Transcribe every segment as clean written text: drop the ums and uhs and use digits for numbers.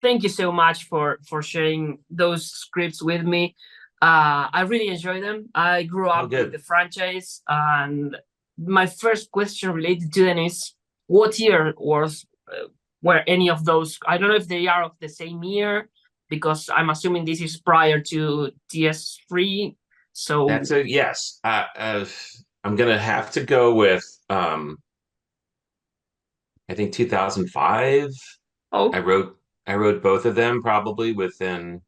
Thank you so much for sharing those scripts with me. I really enjoy them. I grew Oh, up with good. the franchise, and my first question related to them is, what year were any of those? I don't know if they are of the same year, because I'm assuming this is prior to TS3. So, That's a yes. I'm gonna have to go with I think 2005. oh, I wrote I wrote both of them probably within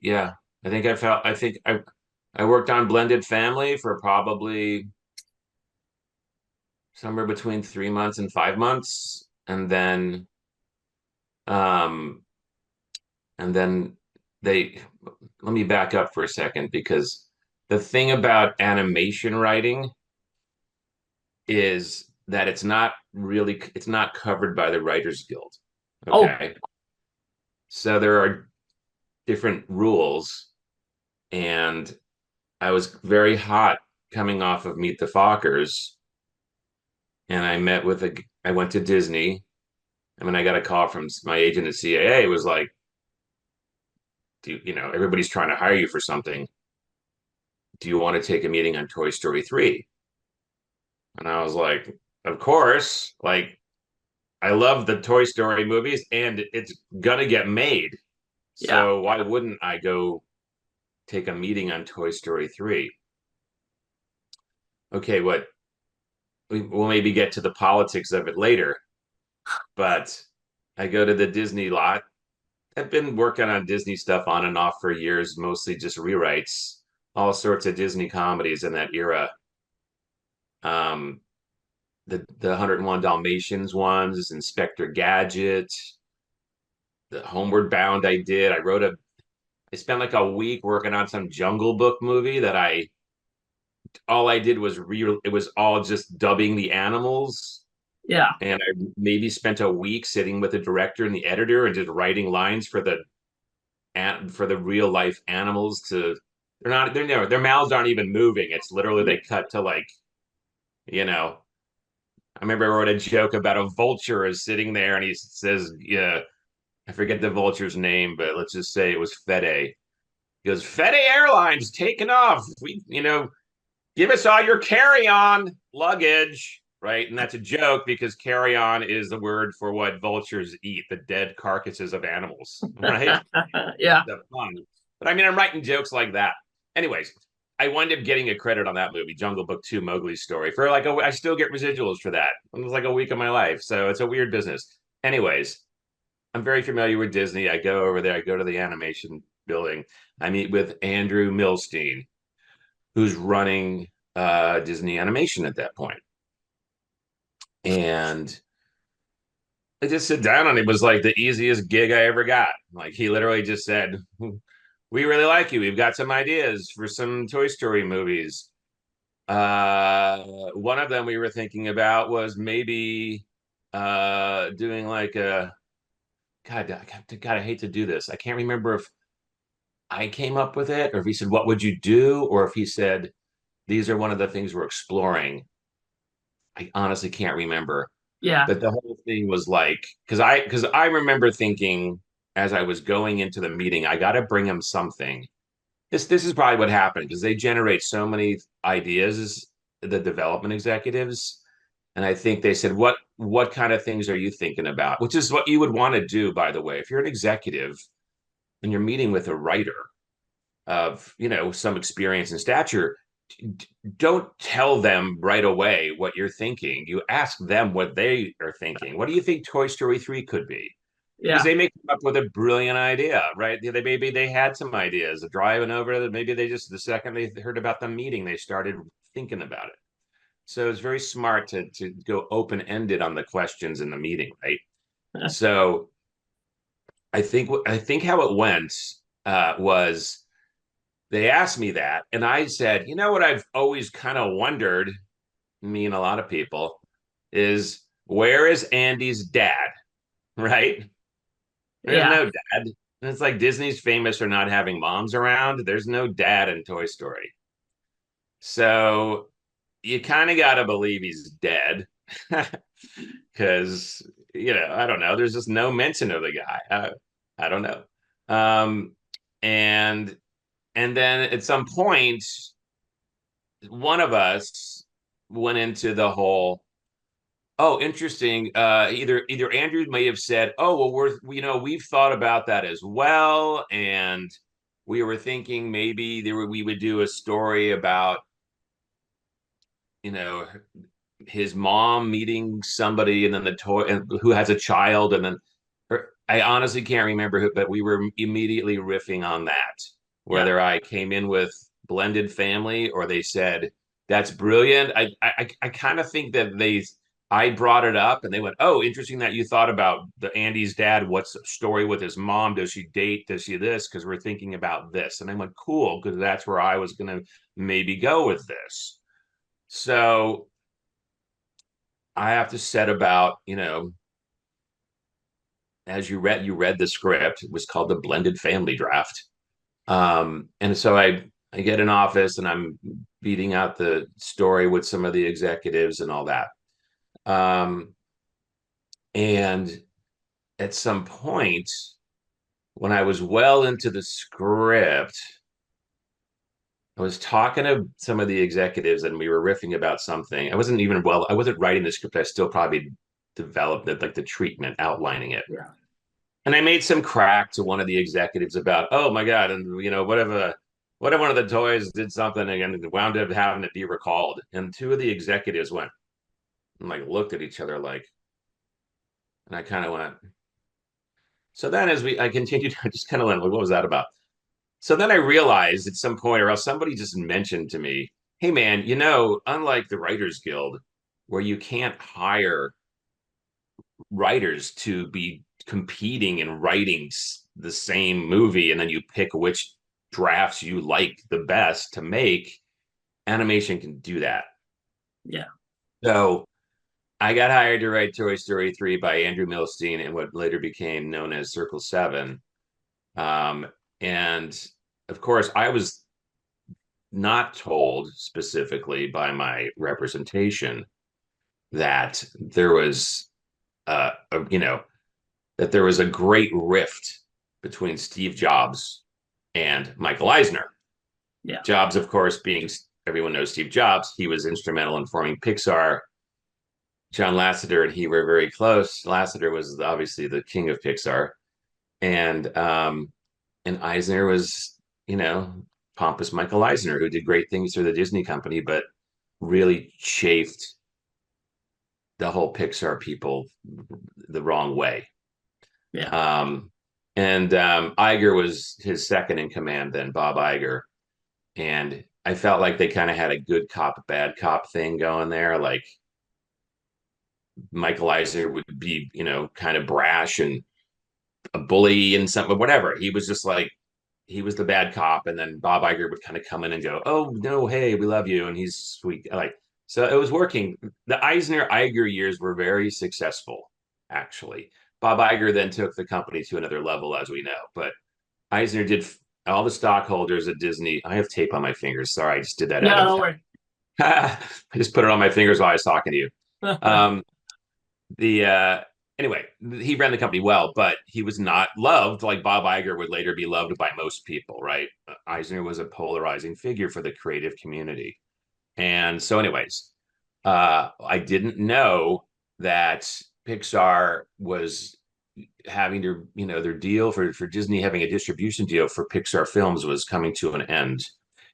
yeah. I worked on Blended Family for probably somewhere between 3 months and 5 months, um and then they let me back up for a second because the thing about animation writing is that it's not covered by the Writers Guild. oh, Okay. So there are different rules, and I was very hot coming off of Meet the Fockers, and I went to Disney, and then I got a call from my agent at CAA. It was like, everybody's trying to hire you for something. Do you want to take a meeting on Toy Story 3? And I was like, of course. Like, I love the Toy Story movies, and it's gonna get made. yeah, So why wouldn't I go take a meeting on Toy Story 3? Okay, we'll maybe get to the politics of it later, but I go to the Disney lot. I've been working on Disney stuff on and off for years, mostly just rewrites, all sorts of Disney comedies in that era. Um, the 101 Dalmatians ones, Inspector Gadget, the Homeward Bound I did. I spent like a week working on some Jungle Book movie that all I did was it was all just dubbing the animals. yeah, And I maybe spent a week sitting with the director and the editor and just writing lines for the real life animals to they're never their mouths aren't even moving. It's literally yeah, they cut to like, you know, I remember I wrote a joke about a vulture is sitting there and he says, yeah, I forget the vulture's name, but let's just say it was Fede. He goes, Fede Airlines taking off. Give us all your carry-on luggage, right? And that's a joke because carry-on is the word for what vultures eat, the dead carcasses of animals, right? yeah, The fun. But I mean, I'm writing jokes like that. Anyways, I wound up getting a credit on that movie, Jungle Book 2, Mowgli's Story, for like I still get residuals for that. It was like a week of my life. So it's a weird business. Anyways, I'm very familiar with Disney. I go over there, I go to the animation building. I meet with Andrew Milstein, who's running Disney Animation at that point. And I just sit down and it was like the easiest gig I ever got. Like he literally just said, we really like you. We've got some ideas for some Toy Story movies. One of them we were thinking about was maybe doing like a God, I hate to do this. I can't remember if I came up with it or if he said, what would you do? Or if he said, these are one of the things we're exploring. I honestly can't remember. yeah, But the whole thing was like, because I remember thinking as I was going into the meeting, I got to bring him something. This is probably what happened because they generate so many ideas, the development executives, and I think they said, what kind of things are you thinking about? Which is what you would want to do, by the way, if you're an executive and you're meeting with a writer of some experience and stature. Don't tell them right away what you're thinking. You ask them what they are thinking. What do you think Toy Story 3 could be? Because yeah, they may come up with a brilliant idea, right? Maybe they had some ideas driving over. Maybe they just the second they heard about the meeting, they started thinking about it. So it's very smart to go open ended on the questions in the meeting, right? So I think how it went was they asked me that, and I said, you know what I've always kind of wondered, me and a lot of people, is where is Andy's dad? Right? There's yeah, no dad. And it's like Disney's famous for not having moms around. There's no dad in Toy Story. So you kind of got to believe he's dead because I don't know. There's just no mention of the guy. I don't know. Um, and and then at some point, one of us went into the whole, oh, interesting. Either Andrew may have said, oh, well, we've thought about that as well, and we were thinking maybe we would do a story about, you know, his mom meeting somebody, and then the toy and who has a child, and then I honestly can't remember who, but we were immediately riffing on that. Yeah. Whether I came in with blended family or they said that's brilliant. I kind of think that I brought it up and they went, oh, interesting that you thought about the Andy's dad. What's the story with his mom? Does she date? Does she this? Because we're thinking about this. And I went, cool, because that's where I was gonna maybe go with this. So I have to set about, as you read the script. It was called the blended family draft. And so I get in office and I'm beating out the story with some of the executives and all that. Um, and at some point, when I was well into the script, I was talking to some of the executives and we were riffing about something. I wasn't writing the script. I still probably developed it, like the treatment, outlining it. Yeah. And I made some crack to one of the executives about, oh my God, and what if one of the toys did something and wound up having to be recalled? And two of the executives went and like looked at each other like, and I kind of went. So then I continued, I just kind of went, what was that about? So then I realized at some point, or else somebody just mentioned to me, hey man, unlike the Writers Guild, where you can't hire writers to be competing and writing the same movie and then you pick which drafts you like the best to make, animation can do that. Yeah. So I got hired to write Toy Story 3 by Andrew Milstein in what later became known as Circle 7. And of course, I was not told specifically by my representation that there was, uh, a, you know, that there was a great rift between Steve Jobs and Michael Eisner. Yeah. Jobs, of course, being everyone knows Steve Jobs, he was instrumental in forming Pixar. John Lasseter and he were very close. Lasseter was obviously the king of Pixar, and Eisner was, pompous Michael Eisner, who did great things for the Disney company, but really chafed the whole Pixar people the wrong way. Yeah. And Iger was his second in command, then Bob Iger. And I felt like they kind of had a good cop, bad cop thing going there. Like Michael Eisner would be, kind of brash and a bully and something, whatever. He was just like, he was the bad cop. And then Bob Iger would kind of come in and go, oh, no, hey, we love you. And he's sweet. So it was working. The Eisner Iger years were very successful, actually. Bob Iger then took the company to another level, as we know. But Eisner did all the stockholders at Disney. I have tape on my fingers. Sorry, I just did that out Yeah, of. don't worry. I just put it on my fingers while I was talking to you. Um, the Anyway, he ran the company well, but he was not loved like Bob Iger would later be loved by most people, right? Eisner was a polarizing figure for the creative community. And so, anyways, I didn't know that Pixar was having their deal for Disney having a distribution deal for Pixar films was coming to an end,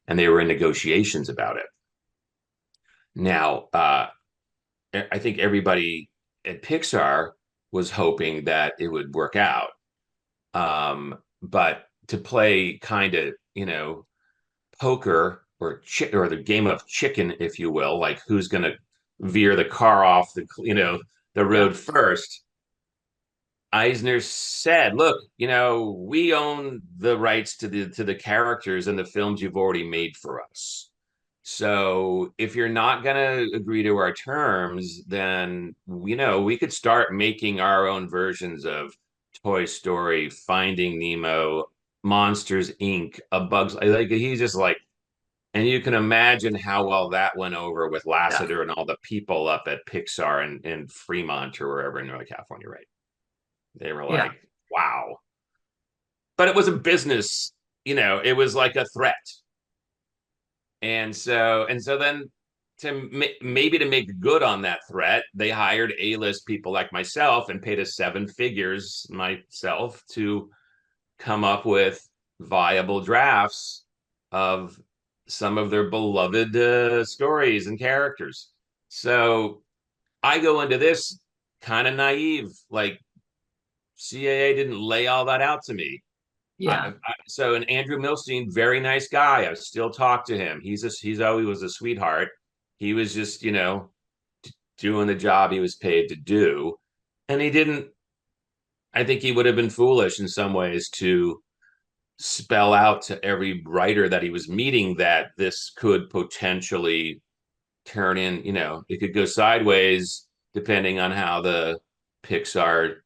and they were in negotiations about it. Now, I think everybody at Pixar was hoping that it would work out. But to play kind of, poker or the game of chicken, if you will, like who's going to veer the car off the Yeah. road first. Eisner said, "Look, we own the rights to the characters and the films you've already made for us. So if you're not going to agree to our terms, then we could start making our own versions of Toy Story, Finding Nemo, Monsters Inc., A Bug's like he's just like And you can imagine how well that went over with Yeah. Lasseter and all the people up at Pixar in Fremont or wherever in Northern California, right? They were Yeah. like, wow. But it was a business, it was like a threat. And so then maybe to make good on that threat, they hired A-list people like myself and paid us seven figures myself to come up with viable drafts of some of their beloved stories and characters. So I go into this kind of naive, like CAA didn't lay all that out to me. Yeah. So, and Andrew Milstein, very nice guy. I still talk to him. He's always was a sweetheart. He was just, doing the job he was paid to do. And he didn't, I think he would have been foolish in some ways to spell out to every writer that he was meeting that this could potentially turn in, it could go sideways depending on how the Pixar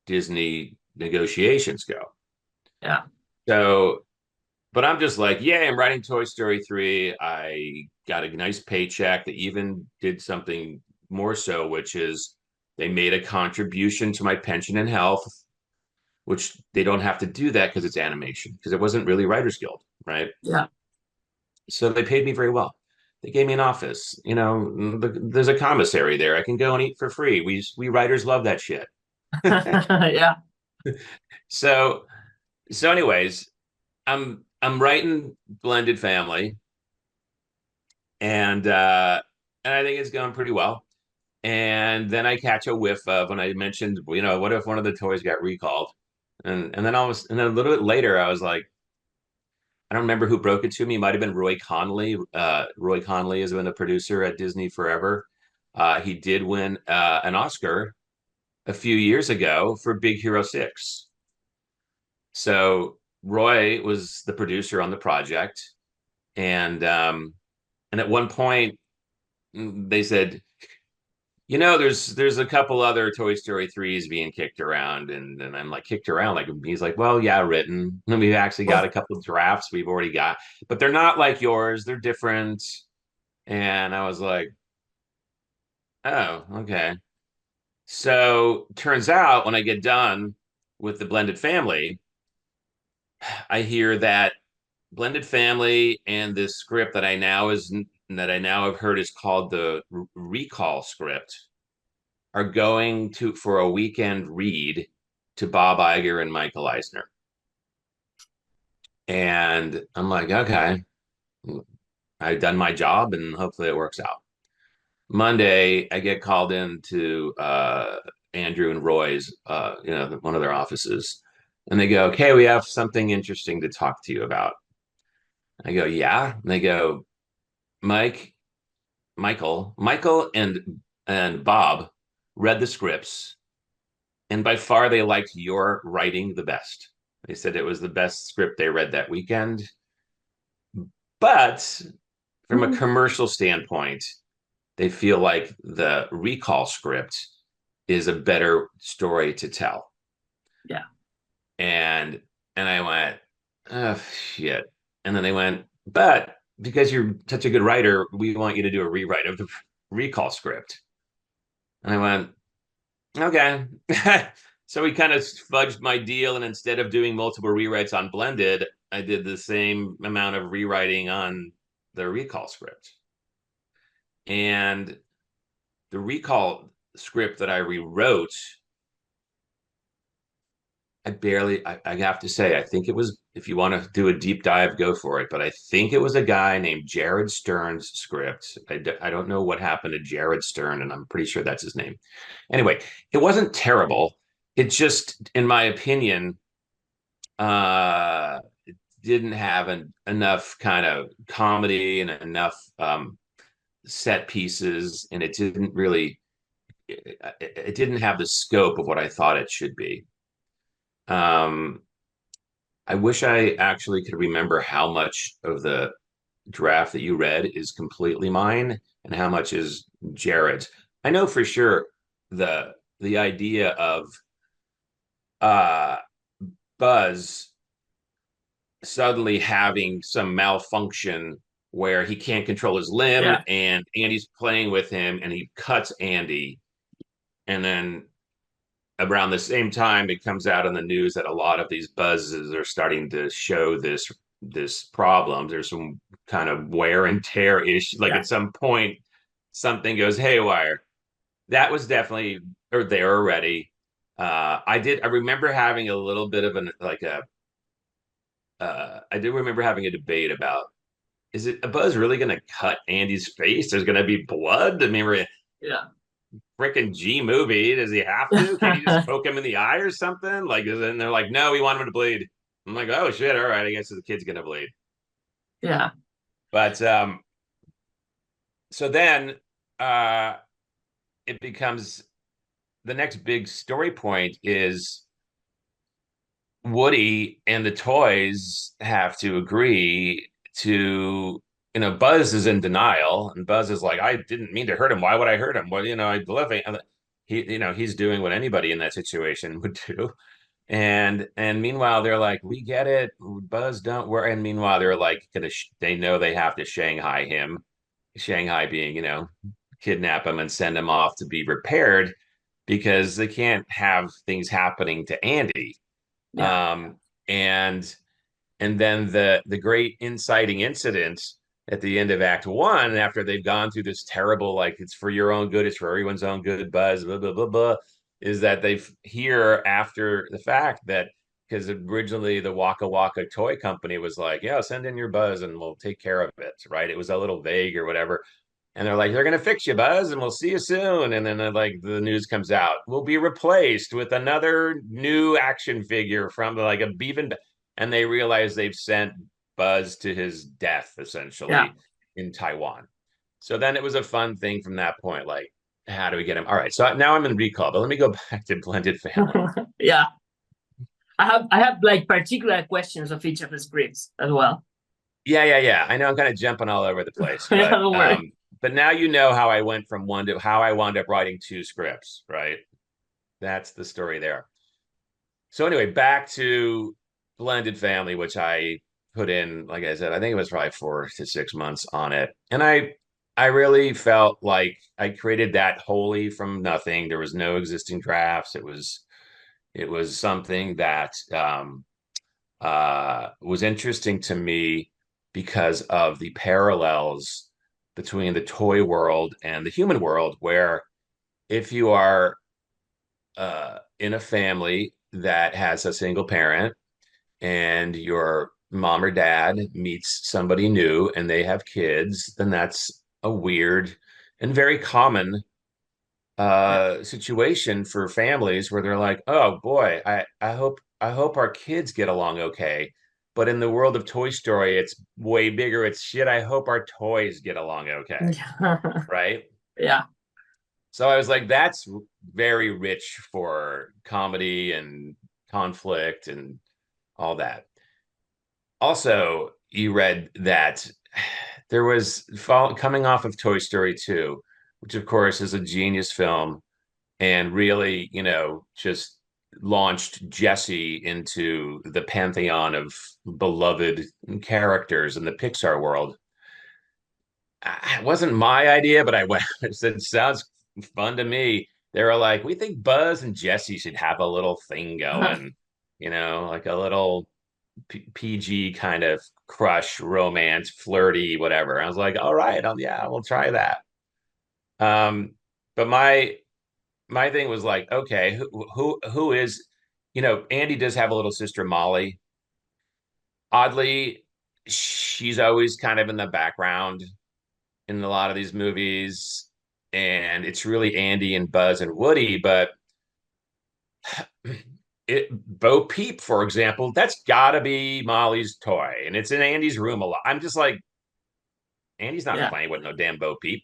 Disney negotiations go. Yeah. So, but I'm just like, yeah, I'm writing Toy Story 3. I got a nice paycheck. They even did something more so, which is they made a contribution to my pension and health, which they don't have to do that because it's animation, because it wasn't really Writers Guild, right? Yeah. So they paid me very well. They gave me an office. There's a commissary there. I can go and eat for free. We writers love that shit. Yeah. So anyways, I'm writing Blended Family, and I think it's going pretty well. And then I catch a whiff of when I mentioned, what if one of the toys got recalled? And then a little bit later, I was like, I don't remember who broke it to me. It might have been Roy Conley. Roy Conley has been a producer at Disney forever. He did win an Oscar a few years ago for Big Hero 6. So Roy was the producer on the project, and at one point they said, there's a couple other Toy Story 3s being kicked around, and I'm like, kicked around, like he's like, well, yeah, written. And we've actually got a couple of drafts we've already got, but they're not like yours. They're different. And I was like, oh, okay. So turns out when I get done with the Blended Family, I hear that Blended Family and this script that I now have heard is called the Recall script are going to for a weekend read to Bob Iger and Michael Eisner. And I'm like, okay, I've done my job and hopefully it works out. Monday, I get called into Andrew and Roy's, one of their offices, and they go, "Okay, we have something interesting to talk to you about." I go, "Yeah." And they go, "Mike, Michael, and Bob read the scripts, and by far they liked your writing the best. They said it was the best script they read that weekend. But from a commercial standpoint, they feel like the Recall script is a better story to tell." Yeah. And I went, oh shit. And then they went, but because you're such a good writer, we want you to do a rewrite of the Recall script. And I went, okay. So we kind of fudged my deal, and instead of doing multiple rewrites on Blended, I did the same amount of rewriting on the Recall script. And the Recall script that I rewrote, I have to say, I think it was, if you want to do a deep dive, go for it. But I think it was a guy named Jared Stern's script. I don't know what happened to Jared Stern, and I'm pretty sure that's his name. Anyway, it wasn't terrible. It just, in my opinion, it didn't have enough kind of comedy and enough set pieces, and it didn't have the scope of what I thought it should be. Um, I wish I actually could remember how much of the draft that you read is completely mine and how much is Jared's. I know for sure the idea of uh Buzz suddenly having some malfunction where he can't control his limb Yeah. and Andy's playing with him and he cuts Andy. And then around the same time, it comes out in the news that a lot of these buzzes are starting to show this problem. There's some kind of wear and tear issue. Like Yeah. at some point, something goes haywire. That was definitely or there already. I remember having a little bit of an like a I do remember having a debate about is it a buzz really going to cut Andy's face? There's going to be blood. I mean, we're a Yeah. freaking G movie. Does he have to? Can you just poke him in the eye or something? Like, and they're like, no, we want him to bleed. I'm like, oh shit, all right, I guess the kid's gonna bleed. Yeah. But so then uh, it becomes the next big story point is Woody and the toys have to agree to, Buzz is in denial, and Buzz is like, I didn't mean to hurt him. Why would I hurt him? Well, I love it. He's doing what anybody in that situation would do. And meanwhile, they're like, we get it, Buzz, don't worry. And meanwhile, they're like, they know they have to Shanghai him, Shanghai being, kidnap him and send him off to be repaired because they can't have things happening to Andy. Yeah. Um, and and then the great inciting incident at the end of Act One, after they've gone through this terrible, like it's for your own good, it's for everyone's own good, buzz, blah blah blah blah, is that they hear after the fact that because originally the Waka Waka toy company was like, yeah, send in your buzz and we'll take care of it, right? It was a little vague or whatever. And they're like, they're gonna fix you, Buzz, and we'll see you soon. And then like the news comes out, we'll be replaced with another new action figure from like a even, and they realize they've sent Buzz to his death Yeah. essentially in Taiwan. So then it was a fun thing from that point. Like, how do we get him? All right, so now I'm in recall, but let me go back to Blended Family. Yeah. I have like particular questions of each of the scripts as well. Yeah. I know I'm kind of jumping all over the place, Yeah, don't worry. but now you know how I went from one to how I wound up writing two scripts, right? That's the story there. So anyway, back to Blended Family, which I put in, like I said, I think it was probably 4 to 6 months on it. And I really felt like I created that wholly from nothing. There was no existing drafts. It was something that was interesting to me because of the parallels between the toy world and the human world, where if you are in a family that has a single parent and your mom or dad meets somebody new and they have kids, then that's a weird and very common Yeah. situation for families where they're like, oh boy, I hope our kids get along okay. But in the world of Toy Story, it's way bigger. It's shit. I hope our toys get along okay, right? Yeah. So I was like, that's very rich for comedy and conflict and all that. Also, you read that there was coming off of Toy Story 2, which of course is a genius film and really, just launched Jesse into the pantheon of beloved characters in the Pixar world. It wasn't my idea, but I went, I said, sounds fun to me. They were like, we think Buzz and Jesse should have a little thing going, like a little PG kind of crush, romance, flirty, whatever. I was like, all right, yeah, we'll try that. But my thing was like, okay, who is, Andy does have a little sister, Molly. Oddly, she's always kind of in the background in a lot of these movies, and it's really Andy and Buzz and Woody. But Bo Peep, for example, that's got to be Molly's toy, and it's in Andy's room a lot. I'm just like, Andy's not Yeah. playing with no damn Bo Peep.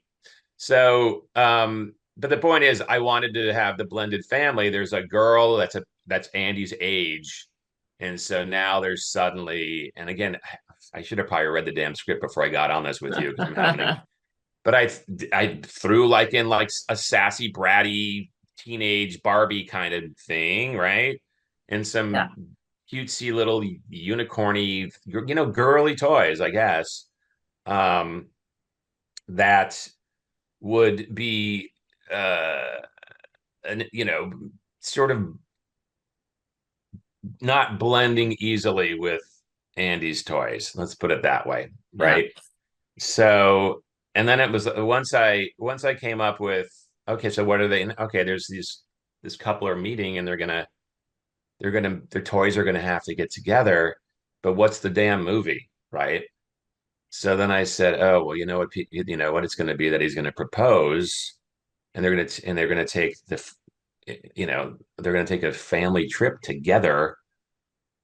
So, but the point is, I wanted to have the blended family. There's a girl that's Andy's age, and so now there's suddenly, and again, I should have probably read the damn script before I got on this with you because I'm having a, but I threw like in like a sassy, bratty teenage Barbie kind of thing, right? And Yeah. some cutesy little unicorny, girly toys, I guess. um, that would be uh, you know, sort of not blending easily with Andy's toys. Let's put it that way, Yeah. right? So, and then it was once I came up with, okay, so what are they? Okay, there's this couple are meeting and their toys are gonna have to get together, but what's the damn movie, right? So then I said, oh well, you know what it's going to be that he's going to propose, and they're going to take they're going to take a family trip together,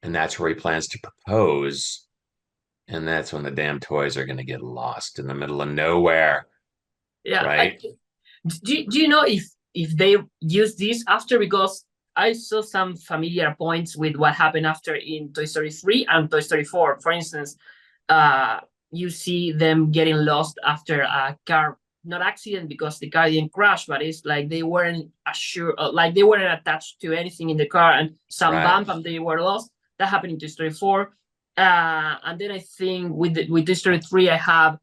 and that's where he plans to propose, and that's when the damn toys are going to get lost in the middle of nowhere, Yeah. right? Do you know if they use this after? Because I saw some familiar points with what happened after in Toy Story 3 and Toy Story 4. For instance, uh, you see them getting lost after a car, not accident because the car didn't crash, but it's like they weren't assured, like they weren't attached to anything in the car, and some Right. bump and they were lost. That happened in Toy Story 4. And then I think with Toy Story 3, I have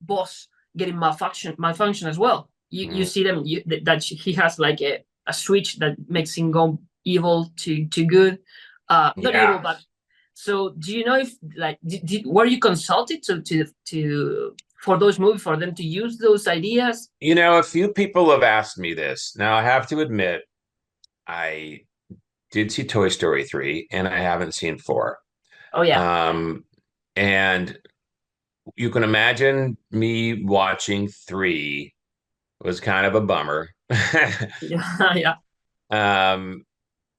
Boss getting malfunction as well. You Mm, see them that he has like a switch that makes him go evil to good, not evil, yeah. but so do you know if like were you consulted to for those movies for them to use those ideas? A few people have asked me this. Now, I have to admit, I did see Toy Story 3 and I haven't seen 4. Oh yeah. Um, and you can imagine me watching 3 was kind of a bummer. Yeah. Yeah. um,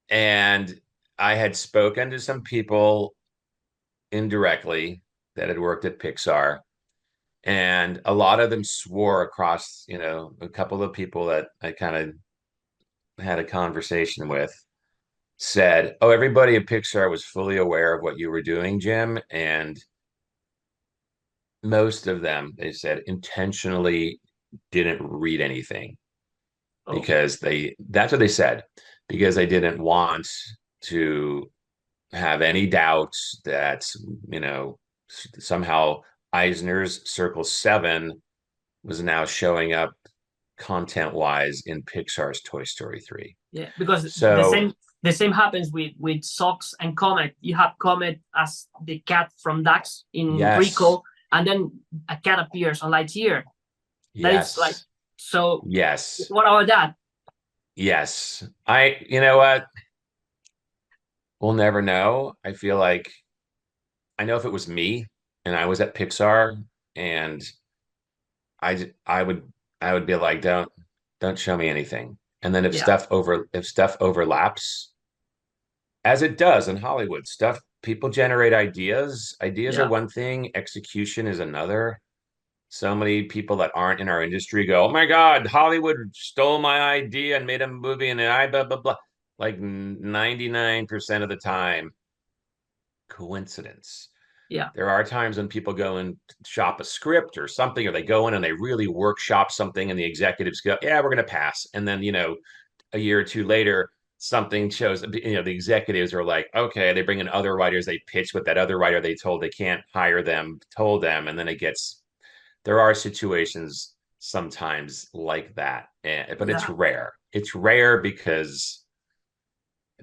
and I had spoken to some people indirectly that had worked at Pixar, and a lot of them swore across, a couple of people that I kind of had a conversation with said, "Oh, everybody at Pixar was fully aware of what you were doing, Jim." And most of them, they said, intentionally didn't read anything Oh because that's what they said, because they didn't want to have any doubts that, you know, somehow Eisner's Circle 7 was now showing up content wise in Pixar's Toy Story 3. yeah, because So, the same happens with Socks and Comet. You have Comet as the cat from Dax in yes, Rico, and then a cat appears on Lightyear. That is like yes, so. yes, What about that? yes. You know what? We'll never know. I feel like I know if it was me and I was at Pixar and I would be like, don't show me anything. And then Yeah. if stuff overlaps, as it does in Hollywood, stuff people generate ideas. Ideas are Yeah. one thing, execution is another. So many people that aren't in our industry go, "Oh my God, Hollywood stole my idea and made a movie and I blah blah blah." Like 99% of the time, coincidence. Yeah. There are times when people go and shop a script or something, or they go in and they really workshop something, and the executives go, "Yeah, we're going to pass." And then, a year or two later, something shows, the executives are like, okay, they bring in other writers, they pitch what that other writer they told they can't hire them, told them. And then there are situations sometimes like that. But it's Yeah. rare. It's rare because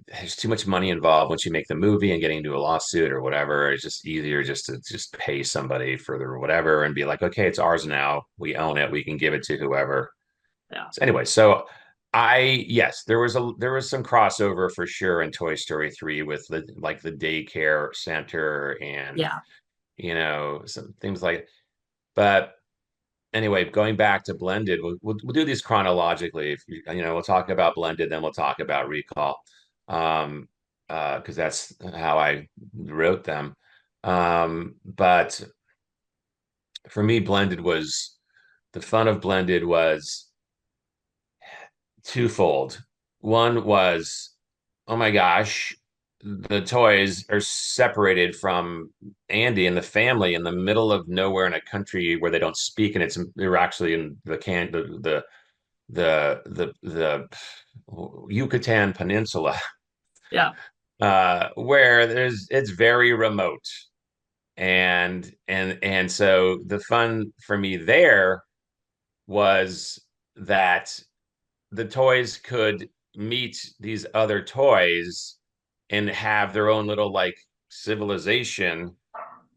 there's too much money involved once you make the movie and getting into a lawsuit or whatever. It's just easier just to just pay somebody for the whatever and be like, okay, it's ours now. We own it. We can give it to whoever. Yeah. So anyway, so yes, there was some crossover for sure in Toy Story 3 with the daycare center and Yeah. some things like, but anyway, going back to blended, we'll do these chronologically. If we'll talk about blended, then we'll talk about recall, um, because that's how I wrote them. But for me, blended was the fun of blended was twofold. One was, oh my gosh, the toys are separated from Andy and the family in the middle of nowhere in a country where they don't speak, and they're actually in the Yucatan Peninsula, Yeah. where it's very remote, And so the fun for me there was that the toys could meet these other toys and have their own little like civilization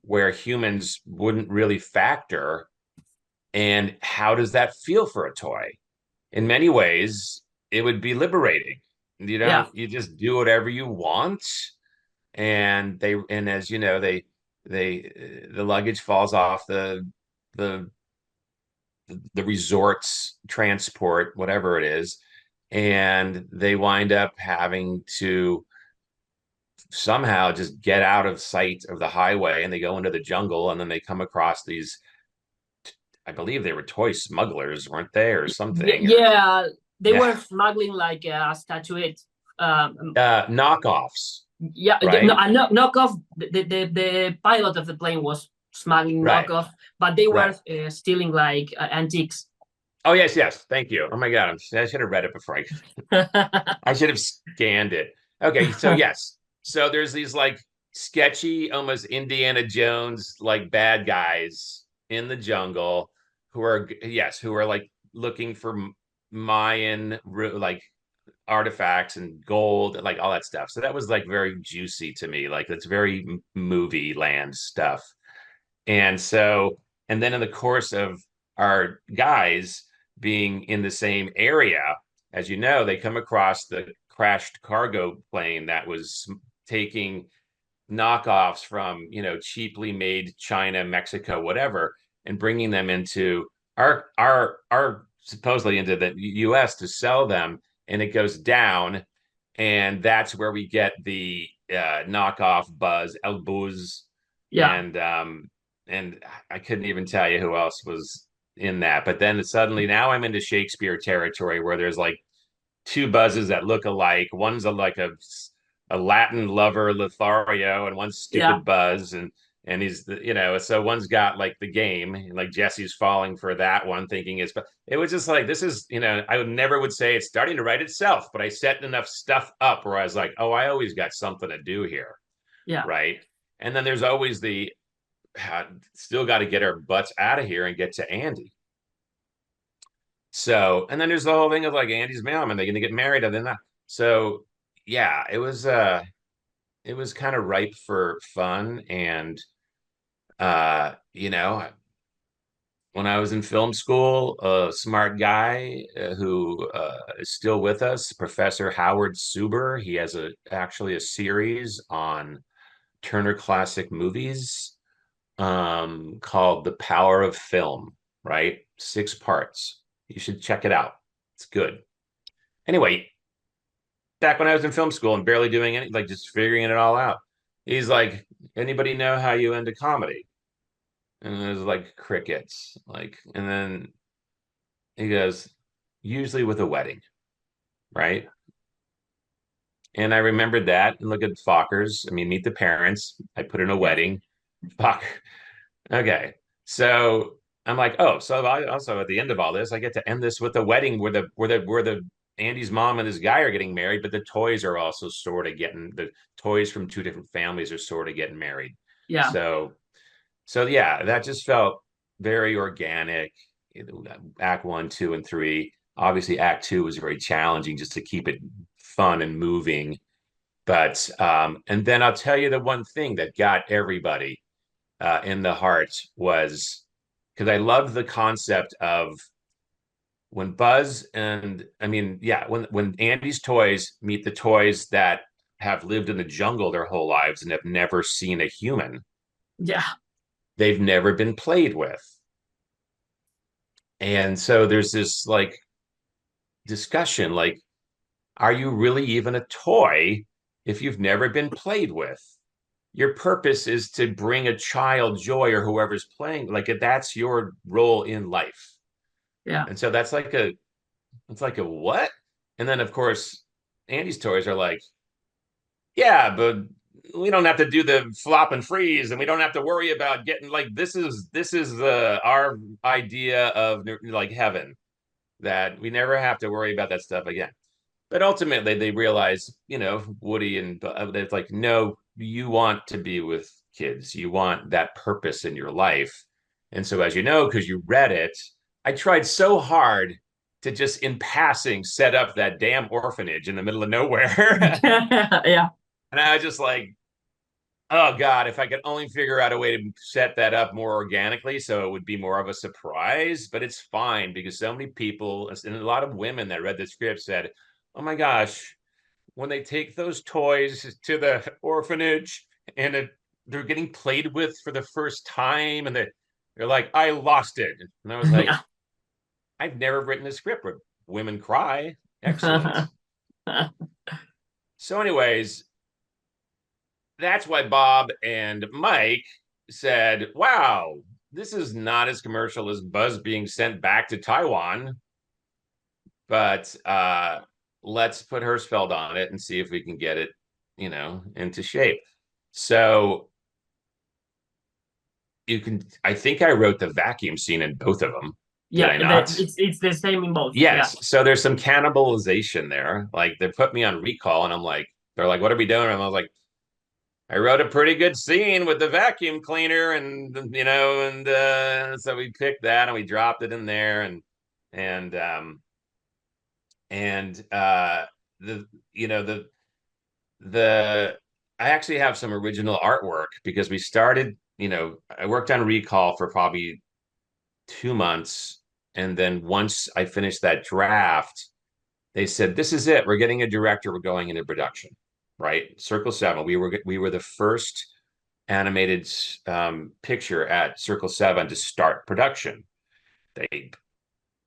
where humans wouldn't really factor. And how does that feel for a toy? In many ways, it would be liberating. Yeah. You just do whatever you want. And as you know, the luggage falls off the the resort's transport, whatever it is, and they wind up having to somehow just get out of sight of the highway, and they go into the jungle, and then they come across these, I believe they were toy smugglers, weren't they, or something, or Yeah, they yeah, were smuggling like a statuette. knockoffs, Yeah, no, right? knockoff. The pilot of the plane was smuggling Right, knockoff, but they were right. stealing like antiques. Oh yes, yes. Thank you. Oh my God, I should have read it before I should have scanned it. Okay, so yes. So there's these like sketchy, almost Indiana Jones like bad guys in the jungle who are, yes, who are like looking for Mayan like artifacts and gold, like all that stuff. So that was like very juicy to me. Like that's very movie land stuff. And so, and then in the course of our guys being in the same area, as you know, they come across the crashed cargo plane that was taking knockoffs from, cheaply made China, Mexico, whatever, and bringing them into our supposedly into the US to sell them. And it goes down. And that's where we get the knockoff Buzz, El Buzz, Yeah, and and I couldn't even tell you who else was in that. But then suddenly now I'm into Shakespeare territory where there's like two buzzes that look alike. One's like a Latin lover, Lothario, and one's yeah, stupid Buzz, and he's so one's got like the game, like Jesse's falling for that one, thinking it's. But it was just like this is, I would never would say it's starting to write itself, but I set enough stuff up where I was like, oh, I always got something to do here, yeah, right? And then there's always the still got to get our butts out of here and get to Andy. So, and then there's the whole thing of like Andy's mom and they're gonna get married and then that. So yeah, it was kind of ripe for fun. And when I was in film school, a smart guy who is still with us, Professor Howard Suber, he has actually a series on Turner Classic Movies called The Power of Film, right? 6 parts. You should check it out. It's good. Anyway, back when I was in film school and barely doing any, like just figuring it all out, he's like, anybody know how you end a comedy? And there's like crickets, like, and then he goes, usually with a wedding, right? And I remembered that and look at Fockers. I mean, meet the parents. I put in a yeah, wedding. Fuck. Okay. So I'm like, oh, so I also at the end of all this, I get to end this with a wedding where the Andy's mom and this guy are getting married, but the toys are also sort of getting the toys from two different families are sort of getting married. yeah, So so yeah, that just felt very organic. Act one, two, and three. Obviously, act two was very challenging just to keep it fun and moving. But and then I'll tell you the one thing that got everybody in the heart was because I loved the concept of when Buzz and I mean, yeah, when Andy's toys meet the toys that have lived in the jungle their whole lives and have never seen a human, yeah, they've never been played with. And so there's this like discussion like, are you really even a toy if you've never been played with? Your purpose is to bring a child joy or whoever's playing, like that's your role in life. yeah, And so it's like a what? And then of course, Andy's toys are like, yeah, but we don't have to do the flop and freeze and we don't have to worry about getting like this is our idea of like heaven that we never have to worry about that stuff again. But ultimately, they realize, Woody and it's like, no, you want to be with kids. You want that purpose in your life. And so, as you know, because you read it, I tried so hard to just in passing set up that damn orphanage in the middle of nowhere. Yeah. And I was just like, oh God, if I could only figure out a way to set that up more organically so it would be more of a surprise. But it's fine because so many people and a lot of women that read the script said, oh my gosh, when they take those toys to the orphanage and they're getting played with for the first time and they're like, I lost it. And I was like, I've never written a script where women cry. Excellent. So, anyways, that's why Bob and Mike said, wow, this is not as commercial as Buzz being sent back to Taiwan, but let's put Herzfeld on it and see if we can get it, into shape. So I think I wrote the vacuum scene in both of them. Did Yeah, I not? it's the same in both. Yeah. Yes. So there's some cannibalization there. Like they put me on recall and they're like, what are we doing? And I was like, I wrote a pretty good scene with the vacuum cleaner and so we picked that and we dropped it in there and and the you know the I actually have some original artwork because we started, I worked on recall for probably 2 months. And then once I finished that draft, they said, this is it. We're getting a director. We're going into production, right? Circle 7. We were the first animated picture at Circle 7 to start production. They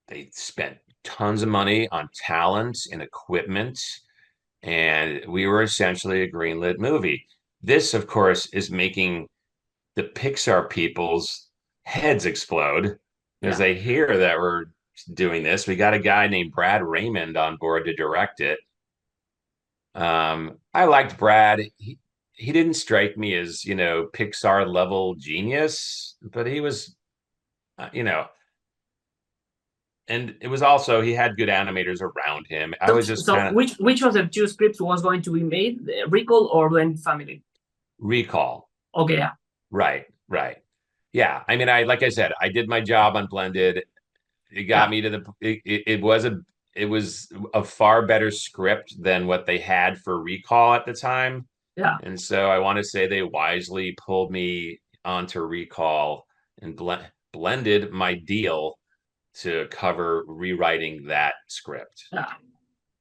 they spent tons of money on talent and equipment, and we were essentially a greenlit movie. This, of course, is making the Pixar people's heads explode as Yeah. they hear that we're doing this. We got a guy named Brad Raymond on board to direct it. I liked Brad. He didn't strike me as, Pixar level genius, but he was, uh, you know, and it was also he had good animators around him. I So, was just kind of which of the two scripts was going to be made, Recall or Blended Family? recall. Okay, yeah, Right, right. Yeah. I mean, like I said, I did my job on Blended. It got yeah, me to it was a far better script than what they had for recall at the time. yeah, And so I want to say they wisely pulled me onto recall and blended my deal to cover rewriting that script. yeah,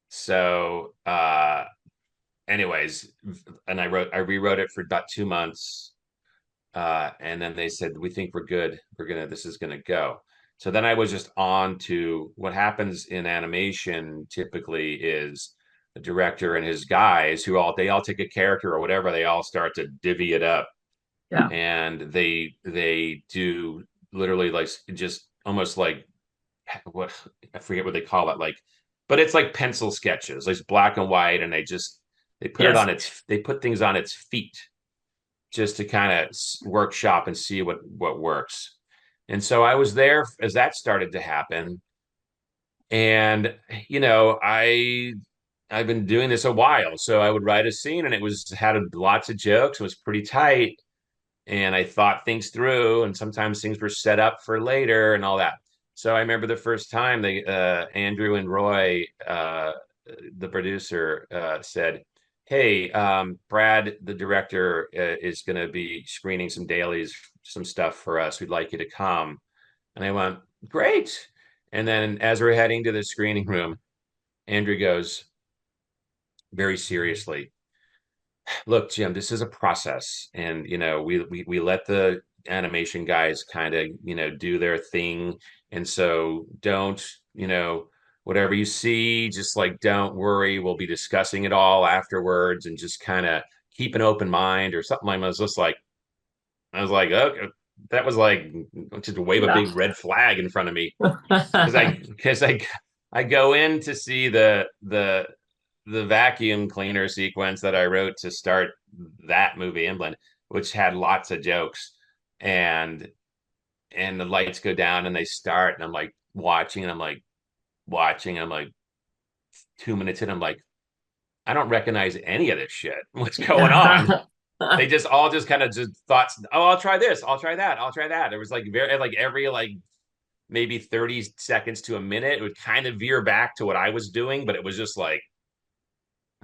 So anyways, and I rewrote it for about 2 months. And then they said, we think we're good. This is gonna go. So then I was just on to what happens in animation typically is the director and his guys they all take a character or whatever, they all start to divvy it up. yeah, And they do literally like just almost like what I forget what they call it, like, but it's like pencil sketches, like black and white, and yes, they put things on its feet just to kind of workshop and see what works. And so I was there as that started to happen. And I've been doing this a while, so I would write a scene and it was had lots of jokes. It was pretty tight, and I thought things through. And sometimes things were set up for later and all that. So I remember the first time Andrew and Roy, the producer, said, hey, Brad, the director, is going to be screening some dailies, some stuff for us. We'd like you to come. And I went, great. And then as we're heading to the screening room, Andrew goes very seriously, look, Jim, this is a process. And, we let the animation guys kind of, do their thing. And so don't, whatever you see, just like, don't worry. We'll be discussing it all afterwards and just kind of keep an open mind or something. I was like, okay, that was like, just wave a yeah, big red flag in front of me. Because I go in to see the vacuum cleaner sequence that I wrote to start that movie Inland, which had lots of jokes, and the lights go down and they start, and I'm like watching, and I'm like 2 minutes in, I'm like, I don't recognize any of this shit. What's going on? They just all just kind of just thought, oh, I'll try this, I'll try that, I'll try that. It was like very like every like maybe 30 seconds to a minute, it would kind of veer back to what I was doing, but it was just like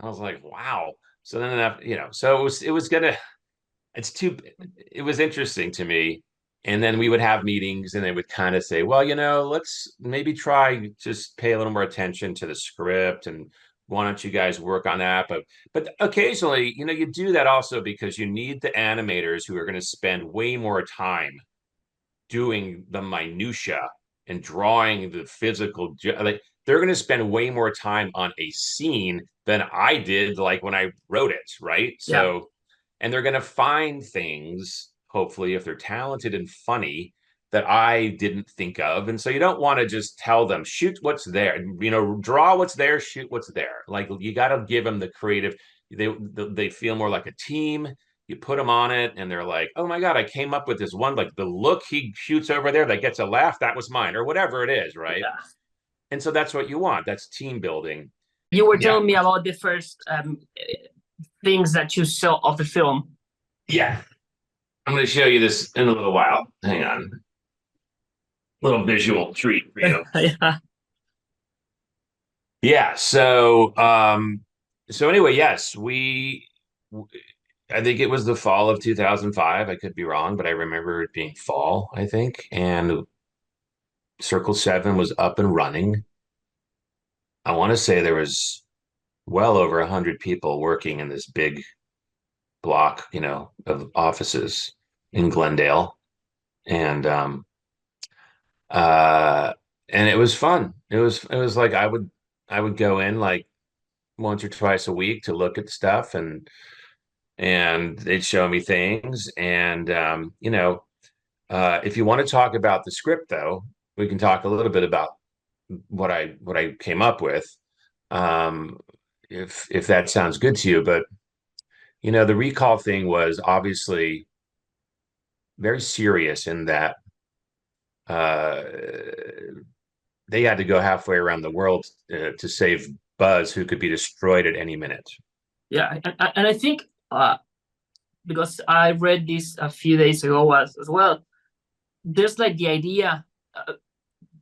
I was like, wow. So then so it was gonna it's too it was interesting to me. And then we would have meetings and they would kind of say, well, let's maybe try just pay a little more attention to the script and why don't you guys work on that? But occasionally, you do that also because you need the animators who are going to spend way more time doing the minutia and drawing the physical, like they're going to spend way more time on a scene than I did like when I wrote it, right? Yeah. So and they're going to find things, hopefully, if they're talented and funny, that I didn't think of. And so you don't want to just tell them, shoot what's there, draw what's there, shoot what's there. Like you got to give them the creative. They feel more like a team. You put them on it and they're like, oh my God, I came up with this one, like the look he shoots over there that gets a laugh, that was mine, or whatever it is, right? Yeah. And so that's what you want. That's team building. You were Yeah. telling me about the first things that you saw of the film. Yeah. I'm going to show you this in a little while. Hang on. Little visual treat for you. Yeah. Yeah. So anyway, yes, I think it was the fall of 2005. I could be wrong, but I remember it being fall, I think. And Circle 7 was up and running. I want to say there was well over 100 people working in this big block, of offices in Glendale. And uh and it was fun. It was like I would go in like once or twice a week to look at stuff and they'd show me things. And if you want to talk about the script though, we can talk a little bit about what I came up with. Um, if that sounds good to you. But the recall thing was obviously very serious in that uh, they had to go halfway around the world to save Buzz, who could be destroyed at any minute. Yeah, and I think because I read this a few days ago as well, there's like the idea.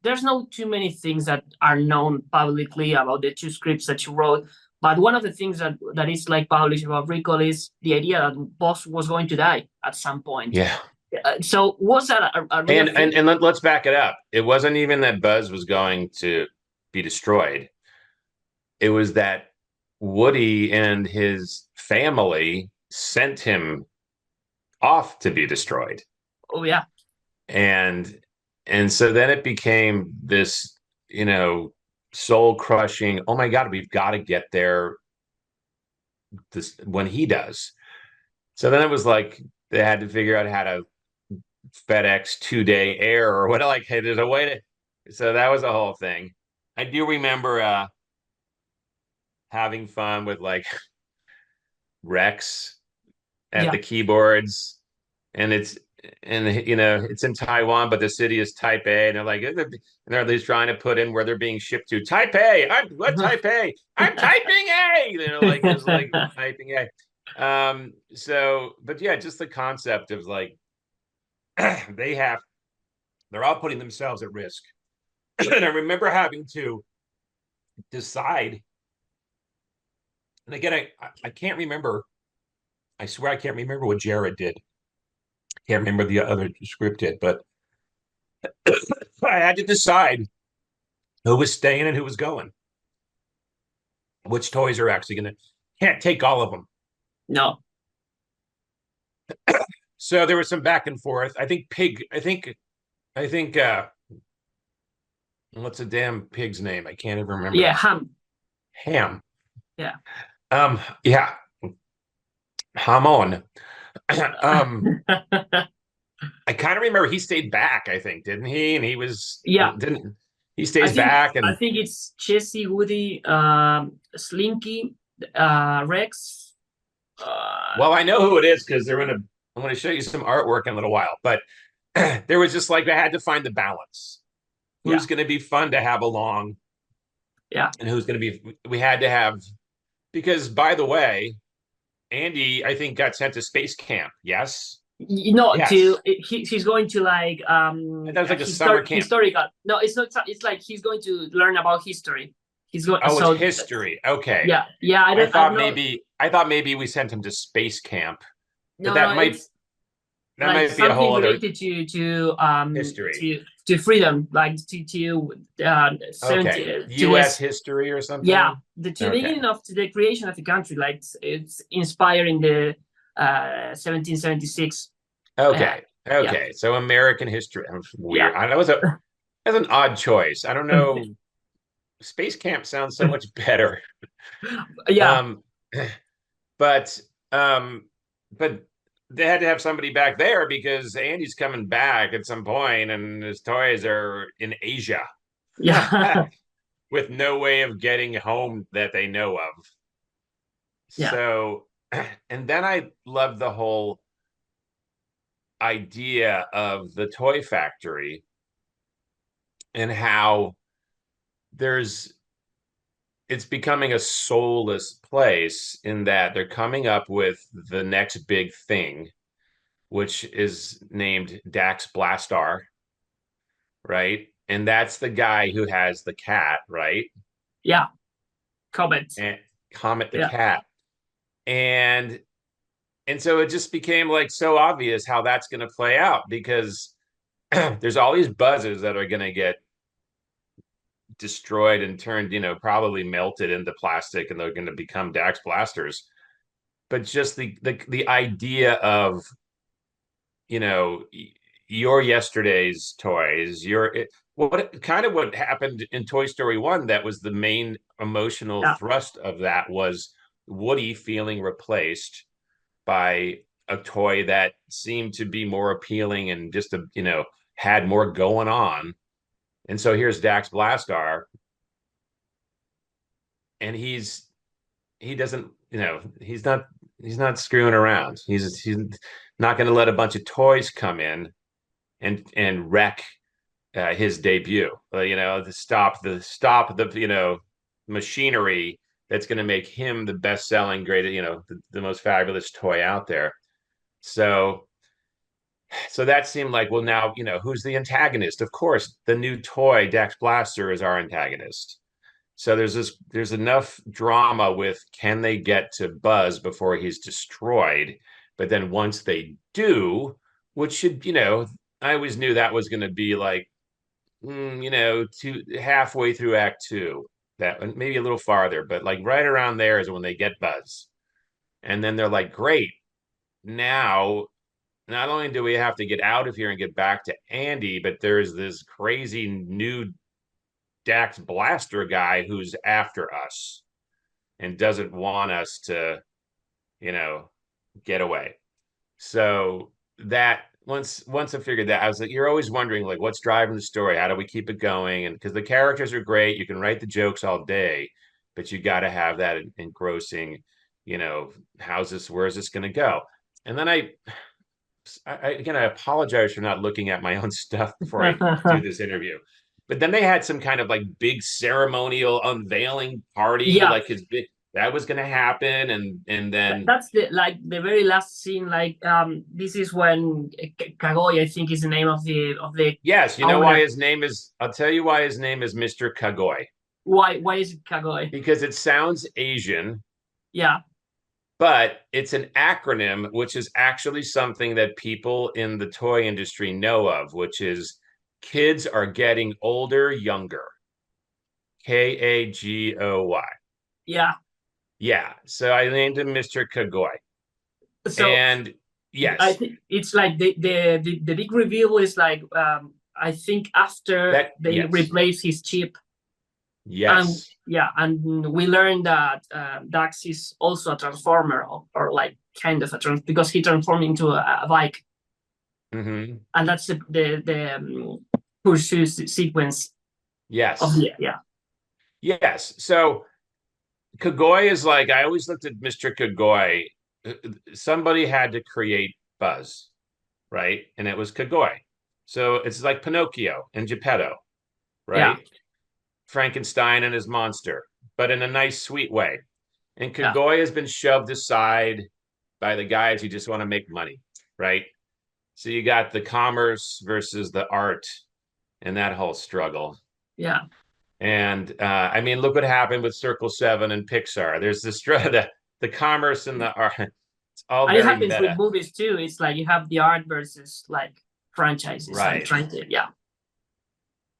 There's no too many things that are known publicly about the two scripts that you wrote, but one of the things that is like published about Recall is the idea that Boss was going to die at some point. Yeah. So was that a real And thing? let's back it up. It wasn't even that Buzz was going to be destroyed. It was that Woody and his family sent him off to be destroyed. Oh yeah. And so then it became this, soul crushing, oh my God, we've got to get there this when he does. So then it was like they had to figure out how to FedEx 2-day air or what, like, hey, there's a way to. So that was the whole thing. I do remember having fun with like Rex at Yeah. the keyboards, and it's in Taiwan, but the city is Taipei, and they're like, and they're at least trying to put in where they're being shipped to. Taipei, what Taipei? I'm typing A. Like it's like typing A. So, but yeah, just the concept of like they're all putting themselves at risk. And I remember having to decide. And again, I can't remember. I swear I can't remember what Jared did. Can't remember the other script did, but I had to decide who was staying and who was going. Which toys are actually gonna can't take all of them. No. So there was some back and forth. I think what's the damn pig's name? I can't even remember. Yeah, Ham. Ham. Yeah. Yeah. Hamon. I kind of remember he stayed back, I think, didn't he? And he was Yeah. didn't he stays back I and think it's Jesse, Woody, Slinky, Rex. well, I know who it is because I'm going to show you some artwork in a little while. But there was just like I had to find the balance. Who's going to be fun to have along? Yeah. And who's going to be? We had to have because by the way, Andy, I think, got sent to space camp. Yes. You know, Yes. he's going to like And that was a like a summer camp. historical. No, it's not. It's like he's going to learn about history. He's going. Oh, it's So history. Okay. yeah, yeah. I don't know. I thought maybe we sent him to space camp, but No, no. It's that like might be a something whole other related history. to freedom, like to 70 Okay. to US this. history or Yeah, something. to the Okay. beginning of the creation of the country, like it's inspiring the 1776. Uh, Okay. yeah, Okay. So American history. yeah, Weird. That's an odd choice. I don't know. Space camp sounds so much better. yeah, Um, but um, but they had to have somebody back there because Andy's coming back at some point, and his toys are in Asia yeah, with no way of getting home that they know of. yeah, So, and then I love the whole idea of the toy factory and how there's it's becoming a soulless place in that they're coming up with the next big thing, which is named Dax Blastar, right? And that's the guy who has the cat, right? yeah. Comments. And Comet the Yeah, cat. And so it just became like so obvious how that's going to play out because there's all these buzzes that are going to get destroyed and turned, probably melted into plastic and they're going to become Dax Blasters. But just the idea of you know your yesterday's toys what happened in Toy Story 1 that was the main emotional yeah, thrust of that was Woody feeling replaced by a toy that seemed to be more appealing and just had more going on. And so here's Dax Blastar, and he doesn't, he's not screwing around. He's not going to let a bunch of toys come in and wreck his debut. To stop the machinery that's going to make him the best selling, great, the most fabulous toy out there. So that seemed like, well, now who's the antagonist? Of course, the new toy Dax Blaster is our antagonist. So there's enough drama with can they get to Buzz before he's destroyed, but then once they do, which should I always knew that was going to be like halfway through Act Two, that maybe a little farther, but like right around there is when they get Buzz, and then they're like, great, now not only do we have to get out of here and get back to Andy, but there's this crazy new Dax Blaster guy who's after us and doesn't want us to, you know, get away. So that once I figured that, I was like, you're always wondering like what's driving the story? How do we keep it going? And because the characters are great, you can write the jokes all day, but you got to have that engrossing, where's this going to go? And then again, I apologize for not looking at my own stuff before I do this interview. But then they had some kind of like big ceremonial unveiling party, yeah. like his big that was going to happen, and then That's the very last scene. Like this is when Kagoy, I think, is the name of the yes, you know why owner. his name is. I'll tell you why his name is Mr. Kagoy, Why is it Kagoy? because it sounds Asian, Yeah, but it's an acronym, which is actually something that people in the toy industry know of, which is kids are getting older, younger. Kagoy. yeah. Yeah. So I named him Mr. Kagoy. So And I yes, think it's like the big reveal is like I think after they yes, replace his chip, and yes. yeah, and we learned that Dax is also a transformer, or like kind of a because he transformed into a bike, Hmm. and that's the pursuit sequence of Yes, the yeah. yes. So Kagoy is like, I always looked at Mr. Kagoy. Somebody had to create Buzz, right? And it was Kagoy. So it's like Pinocchio and Geppetto, Yeah, right? Frankenstein and his monster, but in a nice, sweet way. And yeah, Kagoy has been shoved aside. by the guys who just want to make money, right? So you got the commerce versus the art and that whole struggle. Yeah. And I mean, look what happened with Circle Seven and Pixar. There's the commerce and the art. It's all And it very happens with meta, movies too. It's like you have the art versus like franchises and right? trying to, yeah.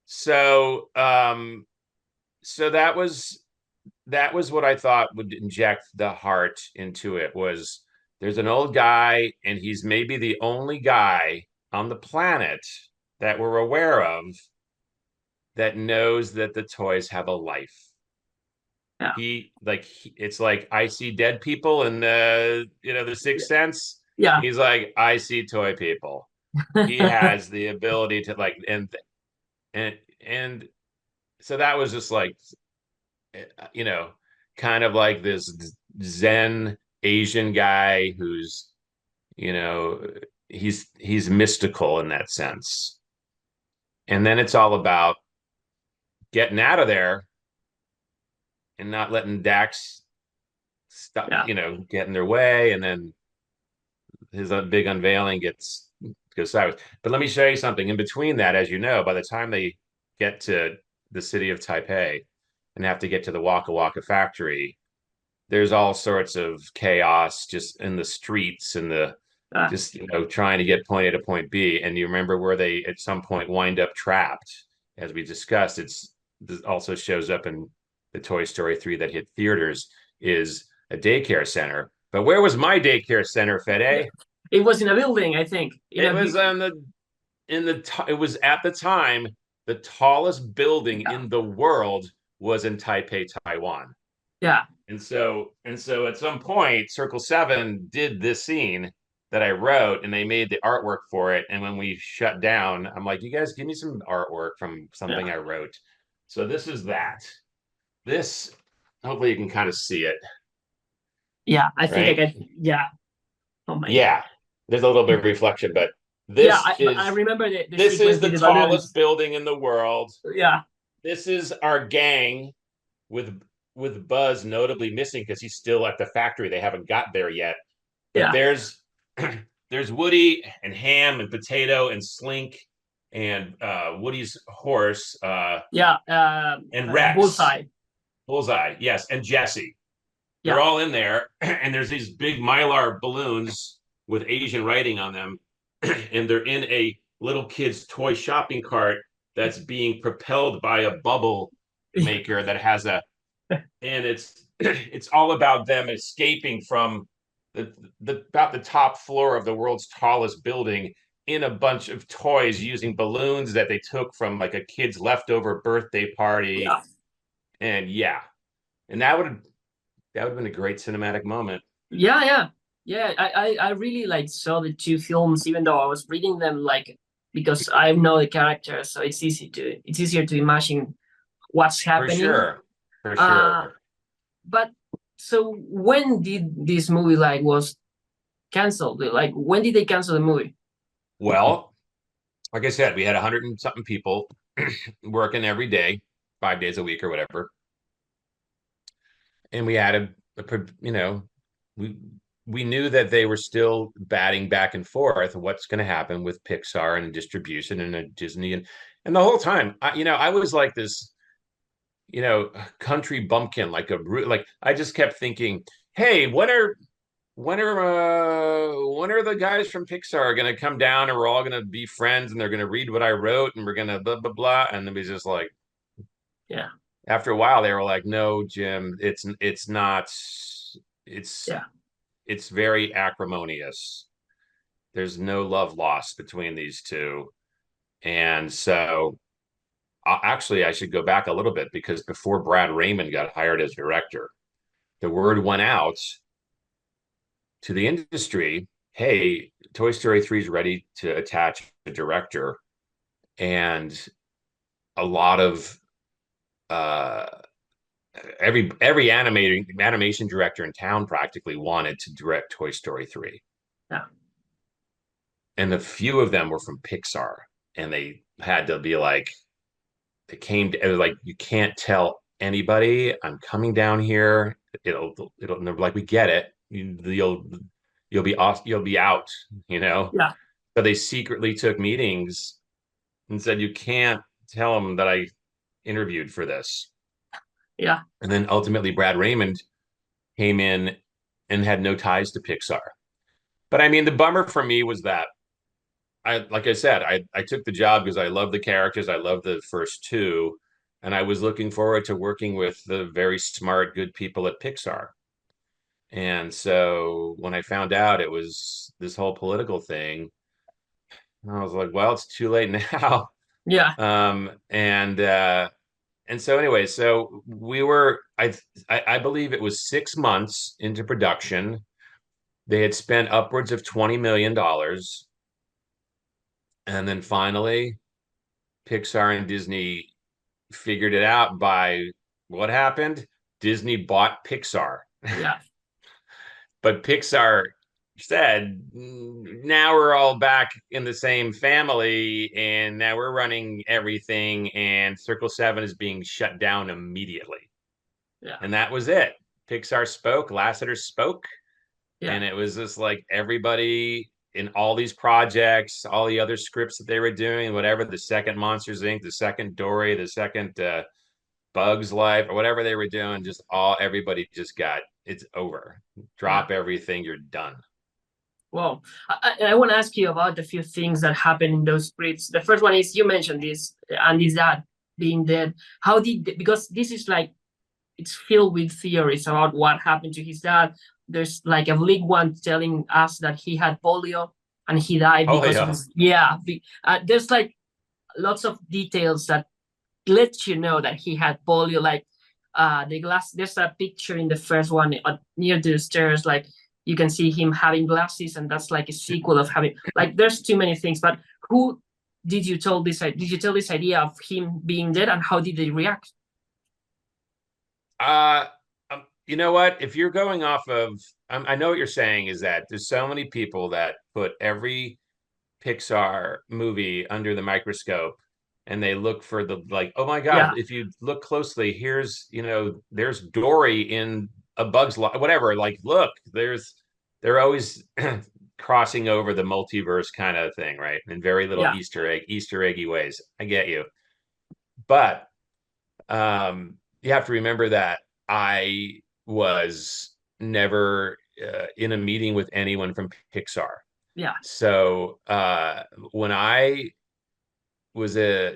So, so that was what I thought would inject the heart into it. Was there's an old guy, and he's maybe the only guy on the planet that we're aware of that knows that the toys have a life. Yeah. It's like I see dead people in the Sixth Sense. Yeah. He's like, I see toy people. He has the ability to like and so that was just like you know kind of like this Zen Asian guy who's you know he's mystical in that sense. And then it's all about getting out of there and not letting Dax stop, Yeah. get in their way, and then his big unveiling goes sideways. But let me show you something. In between that, as you know, by the time they get to the city of Taipei and have to get to the Waka Waka factory, there's all sorts of chaos just in the streets and the Uh, just trying to get point A to point B. And you remember where they at some point wind up trapped, as we discussed. This also shows up in the Toy Story 3 that hit theaters is a daycare center. But where was my daycare center, yeah. Fede? It was in a building, I think. In It a was on the in the it was at the time the tallest building yeah. in the world was in Taipei, Taiwan. Yeah. And so at some point, Circle Seven did this scene that I wrote, and they made the artwork for it. And when we shut down, I'm like, "You guys, give me some artwork from something Yeah. I wrote." So this is that. This, hopefully, you can kind of see it, Yeah. I think I right? get, yeah. Oh my God. Yeah, there's a little bit of reflection, but Yeah. this I is remember the this is sequence with the the tallest balloons. building in the world. Yeah. This is our gang with Buzz notably missing because he's still at the factory. They haven't got there yet. But Yeah. there's Woody and Ham and Potato and Slink and Woody's horse Yeah. and Rex, Bullseye. Bullseye, yes, and Jesse. They're Yeah. all in there, and there's these big mylar balloons with Asian writing on them, and they're in a little kid's toy shopping cart that's being propelled by a bubble maker that has a and it's all about them escaping from the about the top floor of the world's tallest building in a bunch of toys using balloons that they took from like a kid's leftover birthday party. Yeah. And yeah, and that would have been a great cinematic moment. Yeah. Yeah. Yeah. I really like saw the two films, even though I was reading them like because I know the characters, so it's easier to imagine what's For happening. sure. For Uh, sure. but so when did this movie like was canceled? Like when did they cancel the movie? Well, like I said, we had 100 and something people working every day, 5 days a week or whatever. And we had we we knew that they were still batting back and forth what's going to happen with Pixar and distribution and Disney and the whole time I was like this country bumpkin like I just kept thinking, hey, when are the guys from Pixar going to come down and we're all going to be friends and they're going to read what I wrote and we're going to blah blah blah. And then we just like Yeah. after a while they were like, no, Jim, it's not. It's Yeah. it's very acrimonious. There's no love lost between these two. And so actually I should go back a little bit because before Brad Raymond got hired as director, the word went out to the industry, hey, Toy Story 3 is ready to attach a director. And a lot of uh every animation director in town practically wanted to direct Toy Story 3. Yeah. And a few of them were from Pixar. And they had to be like, it was like, you can't tell anybody I'm coming down here. It'll, they're like, we get it. You'll you'll be out, you know. Yeah. So they secretly took meetings and said you can't tell them that I interviewed for this. Yeah. And then ultimately Brad Raymond came in and had no ties to Pixar. But I mean, the bummer for me was that like I said, I took the job because I love the characters. I love the first two. And I was looking forward to working with the very smart, good people at Pixar. And so when I found out it was this whole political thing, I was like, well, it's too late now. Yeah. And so anyway, so we were I believe it was 6 months into production. They had spent upwards of $20 million. And then finally, Pixar and Disney figured it out by what happened? Disney bought Pixar. Yeah. But Pixar said, now we're all back in the same family and now we're running everything, and Circle 7 is being shut down immediately. Yeah. And that was it. Pixar spoke, Lasseter spoke, Yeah. and it was just like everybody in all these projects, all the other scripts that they were doing, whatever, the second Monsters Inc., the second Dory, the second Bugs Life, or whatever they were doing, just everybody just got, it's over. Yeah. Drop everything, you're done. Well, I want to ask you about a few things that happened in those scripts. The first one is you mentioned this, and is that being dead. How did, because this is like, it's filled with theories about what happened to his dad. There's like a big one telling us that he had polio and he died because of Polio. his, yeah. There's like lots of details that lets you know that he had polio. Like the glass, there's a picture in the first one near the stairs, like you can see him having glasses, and that's like a sequel of having, like there's too many things. But who did you tell this idea of him being dead, and how did they react? Uh, you know what? If you're going off of, I know what you're saying is that there's so many people that put every Pixar movie under the microscope and they look for the, like, oh my God, Yeah. if you look closely, here's, there's Dory in A Bug's Life, whatever. Like, look, they're always crossing over the multiverse kind of thing, right? In very little Yeah. Easter eggy ways. I get you. But you have to remember that I was never in a meeting with anyone from Pixar. Yeah. So when I was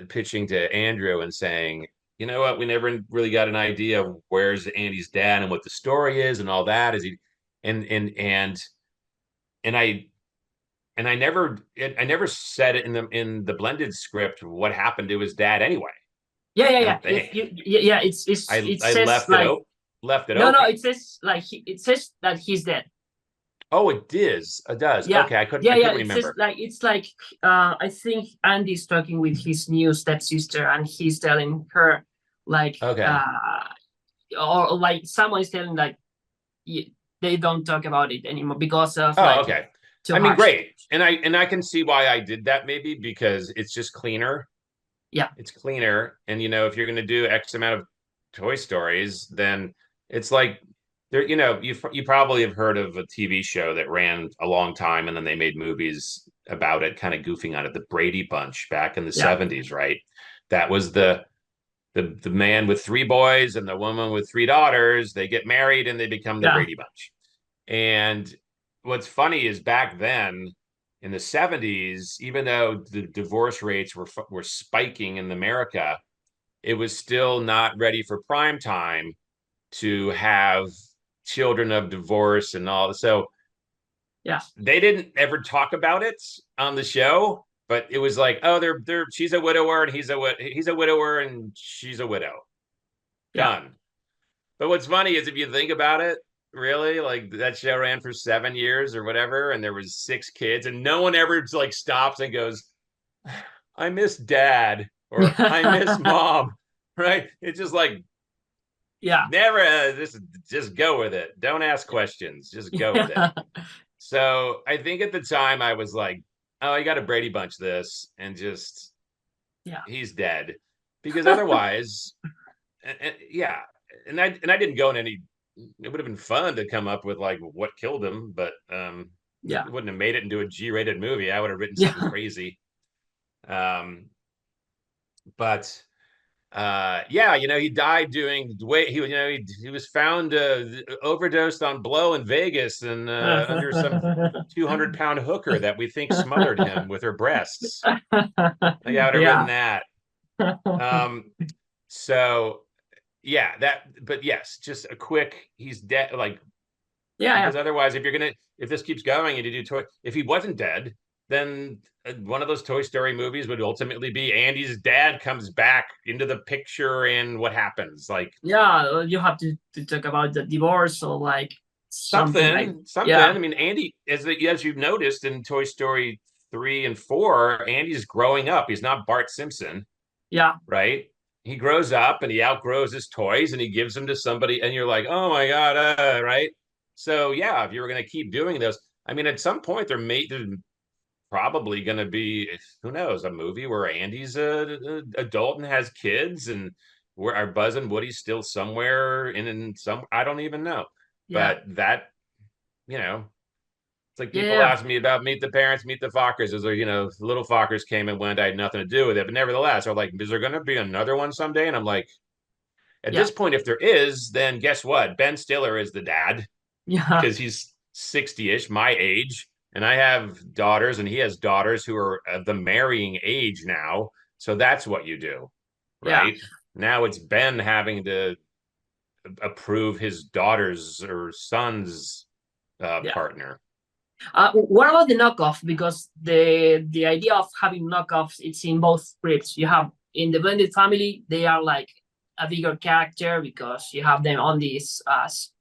pitching to Andrew and saying, you know what, we never really got an idea of where's Andy's dad and what the story is and all that. Is he and and and and I never said it in the blended script what happened to his dad anyway. Yeah, yeah, I yeah. don't think Yeah, it I says like, left it no, open. it says like it says that he's dead. Oh, it does. It does. Yeah, Okay, yeah, I yeah. couldn't It says remember. like, it's like I think Andy's talking with his new stepsister, and he's telling her like Okay. or like someone is telling like, they don't talk about it anymore because of Oh, like okay. too I mean, harsh. great. And I can see why I did that maybe because it's just cleaner. Yeah, It's cleaner. And if you're going to do X amount of Toy Stories, then it's like there, you probably have heard of a TV show that ran a long time and then they made movies about it, kind of goofing on it, the Brady Bunch back in the yeah, 70s, right? That was the man with three boys and the woman with three daughters. They get married and they become the yeah, Brady Bunch. And what's funny is back then in the 70s, even though the divorce rates were spiking in America, it was still not ready for prime time to have children of divorce and all. So yeah, they didn't ever talk about it on the show, but it was like, oh, she's a widower and he's a widower and she's a widow. yeah, Done. But what's funny is if you think about it, really, like that show ran for 7 years or whatever, and there was six kids, and no one ever like stops and goes, "I miss dad" or "I miss yeah, mom." Right? It's just like yeah, never. Just go with it. Don't ask questions. Just go with it. yeah, So I think at the time I was like, "Oh, I got to Brady Bunch this," and just yeah. he's dead because otherwise, yeah, and I didn't go in any. It would have been fun to come up with like what killed him, but Yeah. wouldn't have made it into a G-rated movie. I would have written something Yeah. crazy. Um, but yeah, he died doing way he was found overdosed on blow in Vegas and under some 200-pound hooker that we think smothered him with her breasts. Like, I would have written Yeah. that. Um, so yeah, but yes, just a quick, he's dead. Like, Yeah. because otherwise, if this keeps going and you do if he wasn't dead, then one of those Toy Story movies would ultimately be Andy's dad comes back into the picture and what happens, like Yeah. You have to talk about the divorce or like something like, something. yeah. I mean, Andy, as you've noticed in Toy Story 3 and 4, Andy's growing up. He's not Bart Simpson, Yeah. right? He grows up and he outgrows his toys and he gives them to somebody, and you're like, oh my god, right? So yeah, if you were going to keep doing those, I mean, at some point there's probably going to be, who knows, a movie where Andy's a adult and has kids, and where our Buzz and Woody's still somewhere in some, I don't even know, Yeah. but that, you know, it's like people Yeah. ask me about Meet the Parents, Meet the Fockers. Is there, little Fockers came and went. I had nothing to do with it. But nevertheless, they're like, is there going to be another one someday? And I'm like, at Yeah. this point, if there is, then guess what? Ben Stiller is the dad Yeah. because he's 60-ish, my age. And I have daughters, and he has daughters who are of the marrying age now. So that's what you do, Yeah. right? Now it's Ben having to approve his daughter's or son's Yeah. partner. What about the knockoff? Because the idea of having knockoffs, it's in both scripts. You have in the blended family, they are like a bigger character because you have them on this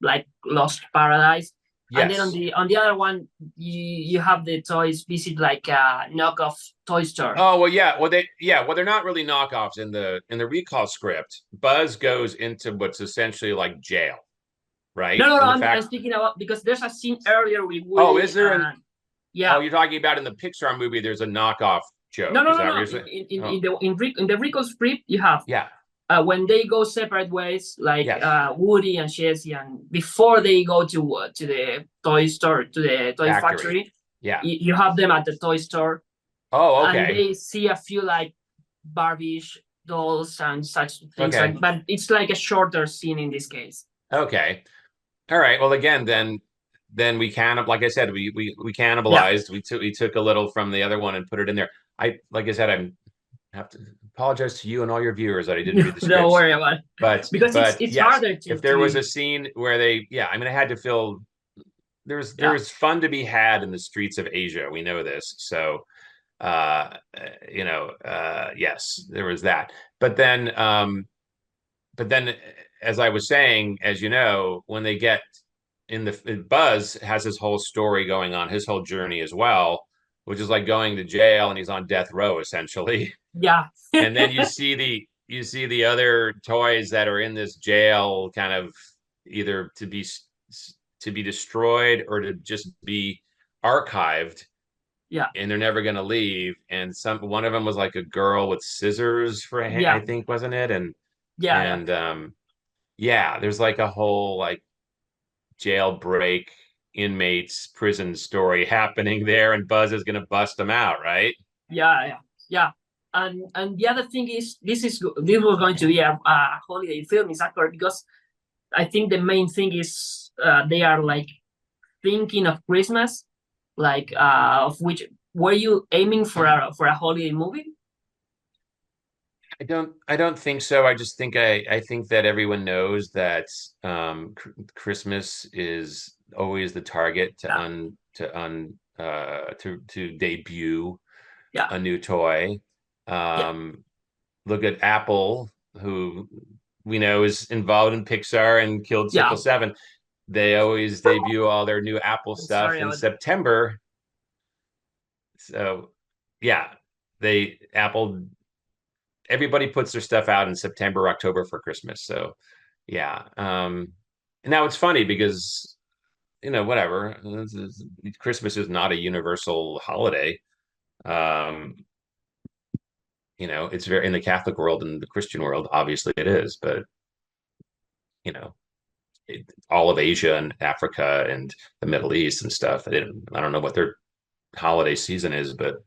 like Lost Paradise, and then Yes. on the other one, you have the toys visit like a knockoff toy store. Oh well, yeah. Well, they're not really knockoffs in the recall script. Buzz goes into what's essentially like jail, No, right? no, no. And the I'm fact, speaking about because there's a scene earlier with oh, Woody is there an? and Oh, yeah. you're talking about in the Pixar movie. There's a knockoff No, joke. no, Is no, that what no. you're saying? In Oh, the in the recall script, you have yeah. when they go separate ways, like Yes. Woody and Jessie, and before they go to the toy store, to the toy Factory. factory, Yeah. you have them at the toy store, Oh, and okay. they see a few like Barbie dolls and such things Okay. like. But it's like a shorter scene in this case. Okay. All right. Well, again, then we can, like I said, we Yeah, cannibalized. We took a little from the other one and put it in there. Like I said, I have to apologize to you and all your viewers that I didn't read the don't scripts. worry about it. But Because but it's yes, harder if there was to a scene where yeah, I mean, I had to fill. There yeah was fun to be had in the streets of Asia. We know this, so yes, there was that. But then, as I was saying, as you know, when they get in the Buzz has his whole story going on, his whole journey as well, which is like going to jail and he's on death row essentially. yeah And then you see the other toys that are in this jail kind of either to be destroyed or to just be archived, yeah and they're never going to leave. And one of them was like a girl with scissors for a hand, I yeah think, wasn't it? and yeah and yeah, there's like a whole like jailbreak inmates prison story happening there, and Buzz is going to bust them out, right? yeah. Yeah. And the other thing is this was going to be a holiday film, is accurate because I think the main thing is they are like thinking of Christmas, like of which were you aiming for a holiday movie? I don't think so. I just think I think that everyone knows that Christmas is always the target Yeah, to debut yeah, a new toy. yeah. Look at Apple, who we know is involved in Pixar and killed Yeah. 777. They always debut all their new Apple I'm stuff sorry in about September. So yeah, they Apple everybody puts their stuff out in September, October for Christmas. So yeah. And now it's funny because whatever. Christmas is not a universal holiday. Um, it's very in the Catholic world and the Christian world, obviously it is, but you know, all of Asia and Africa and the Middle East and stuff. I don't know what their holiday season is, but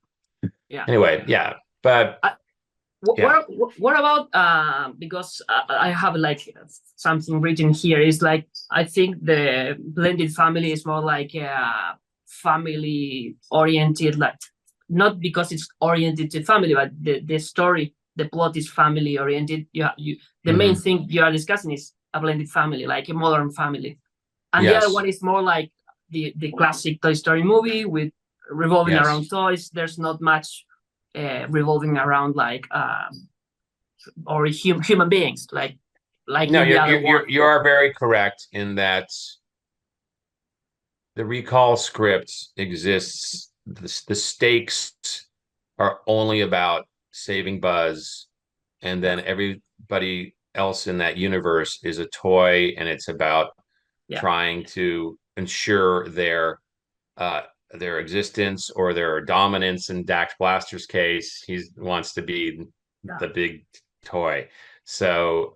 Yeah. anyway, yeah. But What yeah, what about because I have like something written here is like I think the blended family is more like family oriented, like not because it's oriented to family, but the story, the plot is family oriented. You the main hmm, thing you are discussing is a blended family, like a modern family, and the other yes, one is more like the classic Toy Story movie with revolving yes. around toys. There's not much revolving around like or human beings like No, in the other one. you are very correct in that the recall script exists. The stakes are only about saving Buzz, and Yeah, then everybody else in that universe is a toy, and it's about yeah, trying to ensure uh, their existence or their dominance. In Dax Blaster's case, he wants to be yeah, the big toy. So,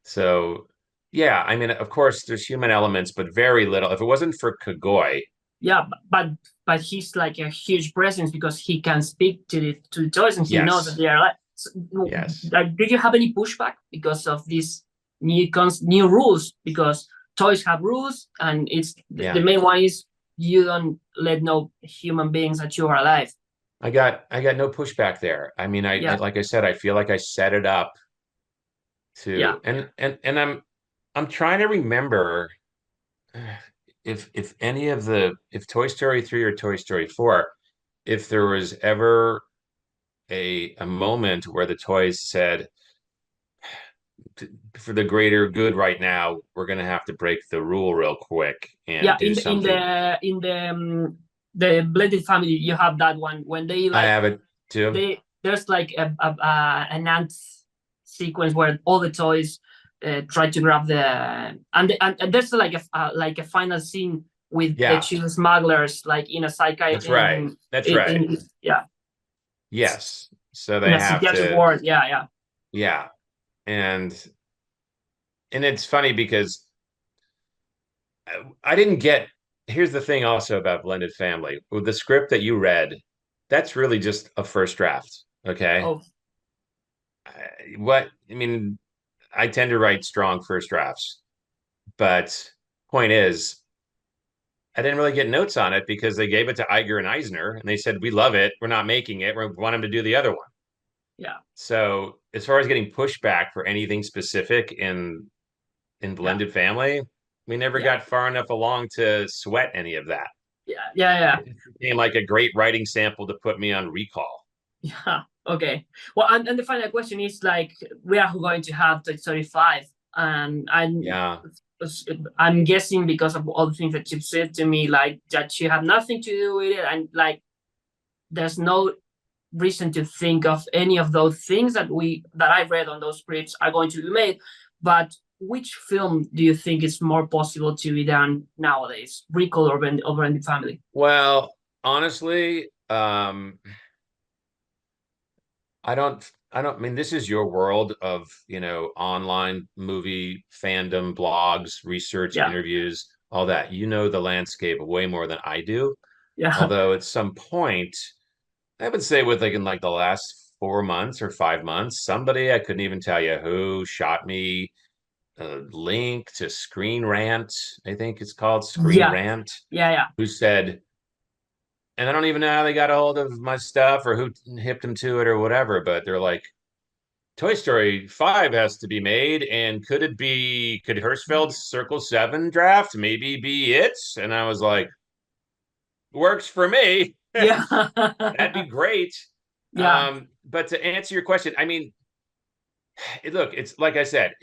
so yeah, I mean, of course, there's human elements, but very little. If it wasn't for Kagoi, yeah. But he's like a huge presence because he can speak to the toys and he knows that yes, they are like. So, yes, did you have any pushback because of these new rules? Because toys have rules, and it's the yeah. main one is you don't let no human beings that you are alive. I got no pushback there. I mean, I Yeah, like I said, I feel like I set it up yeah, to, and I'm trying to remember if any of the if Toy Story 3 or Toy Story 4, if there was ever a moment where the toys said, for the greater good right now, we're gonna have to break the rule real quick and yeah. do something. The blended family, you have that one when they I like have it too. there's like an ant sequence where all the toys try to grab the and there's like a final scene with the Yeah, two smugglers like in a that's right. That's right. yeah, Yes. So in they a have psychiatric to, ward. Yeah, yeah, yeah. And it's funny because I didn't get, here's the thing also about blended family. With the script that you read, that's really just a first draft. Okay. oh What I mean, I tend to write strong first drafts, but point is, I didn't really get notes on it because they gave it to Iger and Eisner and they said, we love it. We're not making it. We want him to do the other one. yeah, So as far as getting pushback for anything specific in yeah, blended family, we never yeah, got far enough along to sweat any of that. yeah, yeah, yeah. It became like a great writing sample to put me on recall. Yeah. Okay. Well, and the final question is like, we are going to have Toy Story 5, and Yeah. I'm guessing because of all the things that you've said to me, like that you have nothing to do with it, and like there's no reason to think of any of those things that I read on those scripts are going to be made. But which film do you think is more possible to be done nowadays? Recall or in the family? Well, honestly, I don't I mean this is your world of, online movie fandom, blogs, research, Yeah. interviews, all that. You know the landscape way more than I do. Yeah. Although at some point, I would say with like in like the last 4 months or 5 months, somebody I couldn't even tell you who shot me a link to Screen Rant, I think it's called Screen Yeah. Rant, Yeah. Yeah. who said, and I don't even know how they got a hold of my stuff or who hipped them to it or whatever, but they're like, Toy Story 5 has to be made, and could Herzfeld's Circle 7 draft maybe be it? And I was like, works for me. Yeah. That'd be great. Yeah. But to answer your question, I mean, look, it's like I said,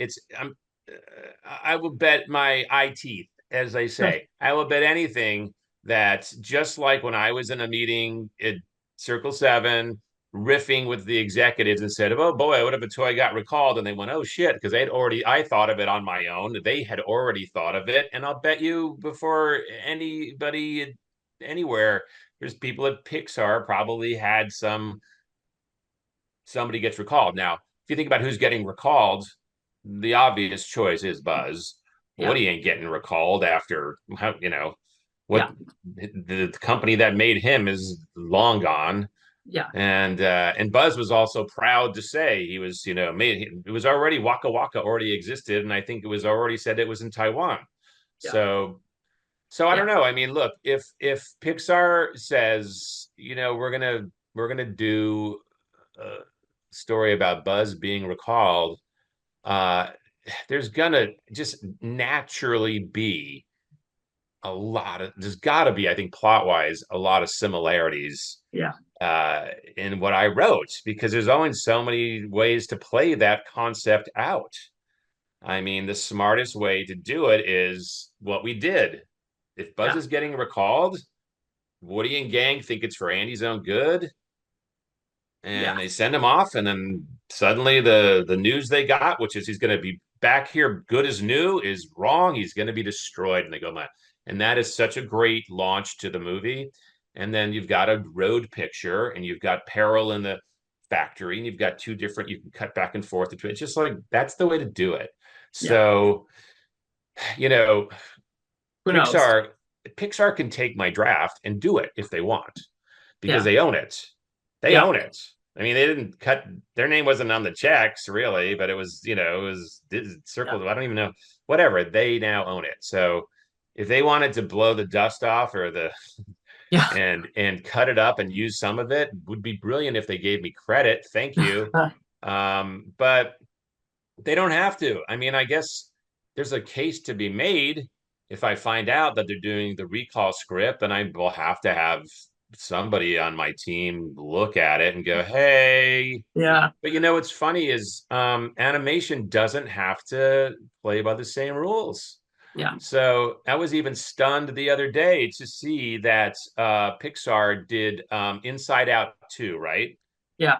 I will bet my eye teeth, as they say. I will bet anything that just like when I was in a meeting at Circle 7, riffing with the executives and said, oh boy, what if a toy got recalled? And they went, oh shit, because I thought of it on my own. They had already thought of it. And I'll bet you before anybody anywhere, there's people at Pixar probably had somebody gets recalled. Now, if you think about who's getting recalled, the obvious choice is Buzz. Yeah. Woody ain't getting recalled after Yeah. what the company that made him is long gone. Yeah. And Buzz was also proud to say he was, made it was already Waka Waka already existed, and I think it was already said it was in Taiwan. Yeah. So I don't Yeah. know. I mean, look, if Pixar says, we're gonna do a story about Buzz being recalled, uh, there's gonna just naturally be there's got to be, I think, plot wise, a lot of similarities Yeah. uh, in what I wrote, because there's only so many ways to play that concept out. I mean, the smartest way to do it is what we did. If Buzz Yeah. is getting recalled, Woody and gang think it's for Andy's own good, Yeah. and they send him off, and then suddenly the news they got, which is he's going to be back here good as new, is wrong. He's going to be destroyed, and they go, man. And that is such a great launch to the movie. And then you've got a road picture, and you've got peril in the factory, and you've got two different, you can cut back and forth between. It's just like that's the way to do it. Yeah. So, you know, Who knows? Pixar Pixar can take my draft and do it if they want, because Yeah. they own it. They Yeah. own it. I mean, they didn't cut their name wasn't on the checks really, but it was Yeah. circled. I don't even know. Whatever. They now own it. So if they wanted to blow the dust off or the Yeah. and cut it up and use some of it, would be brilliant if they gave me credit. Thank you. But they don't have to. I mean, I guess there's a case to be made. If I find out that they're doing the recall script, then I will have to have somebody on my team look at it and go, hey. Yeah. But what's funny is animation doesn't have to play by the same rules. Yeah. So I was even stunned the other day to see that Pixar did Inside Out 2, right? Yeah.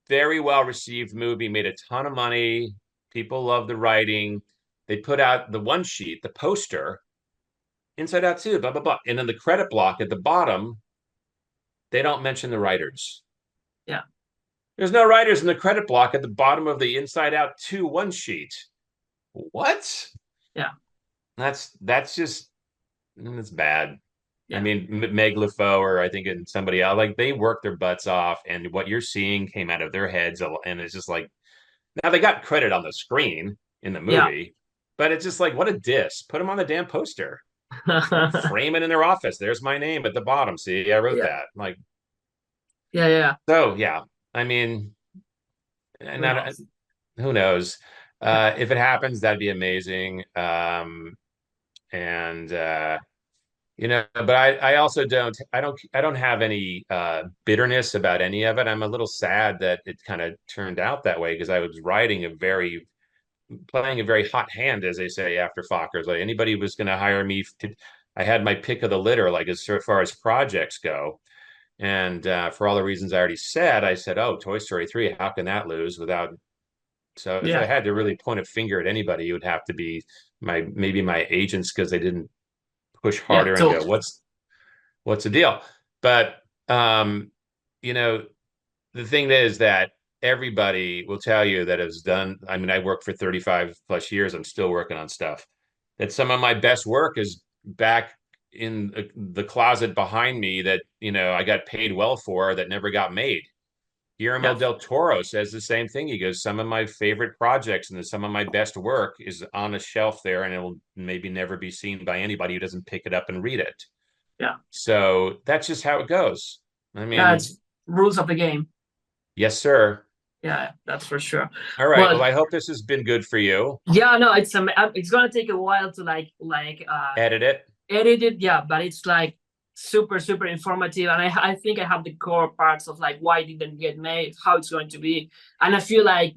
Very well received movie, made a ton of money. People love the writing. They put out the one sheet, the poster, Inside Out 2, blah, blah, blah. And then the credit block at the bottom, they don't mention the writers. Yeah. There's no writers in the credit block at the bottom of the Inside Out 2 one sheet. What? Yeah. That's just, it's bad. I Yeah. mean, Meg LeFaux or I think and somebody else, like they worked their butts off, and what you're seeing came out of their heads, and it's just like now they got credit on the screen in the Yeah. movie, but it's just like what a diss. Put them on the damn poster. Frame it in their office. There's my name at the bottom. See, I wrote Yeah. that. Like Yeah. Yeah. so, yeah. I mean, Who not knows? who knows. Yeah. If it happens, that'd be amazing. And but I also don't have any bitterness about any of it. I'm a little sad that it kind of turned out that way, because I was playing a very hot hand, as they say, after Fockers. Like anybody was going to hire me I had my pick of the litter, like as far as projects go. And for all the reasons I already said, I said, oh, Toy Story 3, how can that lose without? So if I Yeah. had to really point a finger at anybody, it would have to be maybe my agents, because they didn't push Yeah. harder and go, Totally. what's the deal? But you know, the thing is that everybody will tell you that has done. I mean, I worked for 35 plus years. I'm still working on stuff. That some of my best work is back in the closet behind me that I got paid well for that never got made. Guillermo Yeah. del Toro says the same thing. He goes, some of my favorite projects and some of my best work is on a shelf there, and it will maybe never be seen by anybody who doesn't pick it up and read it. Yeah. So that's just how it goes. I Yeah. mean, It's rules of the game. yes, sir. Yeah. That's for sure. All right. Well, Well, I hope this has been good for you. yeah. No, it's gonna take a while to Edit it. edit it. Yeah, but it's like super informative, and I think I have the core parts of like why it didn't get made, how it's going to be, and I feel like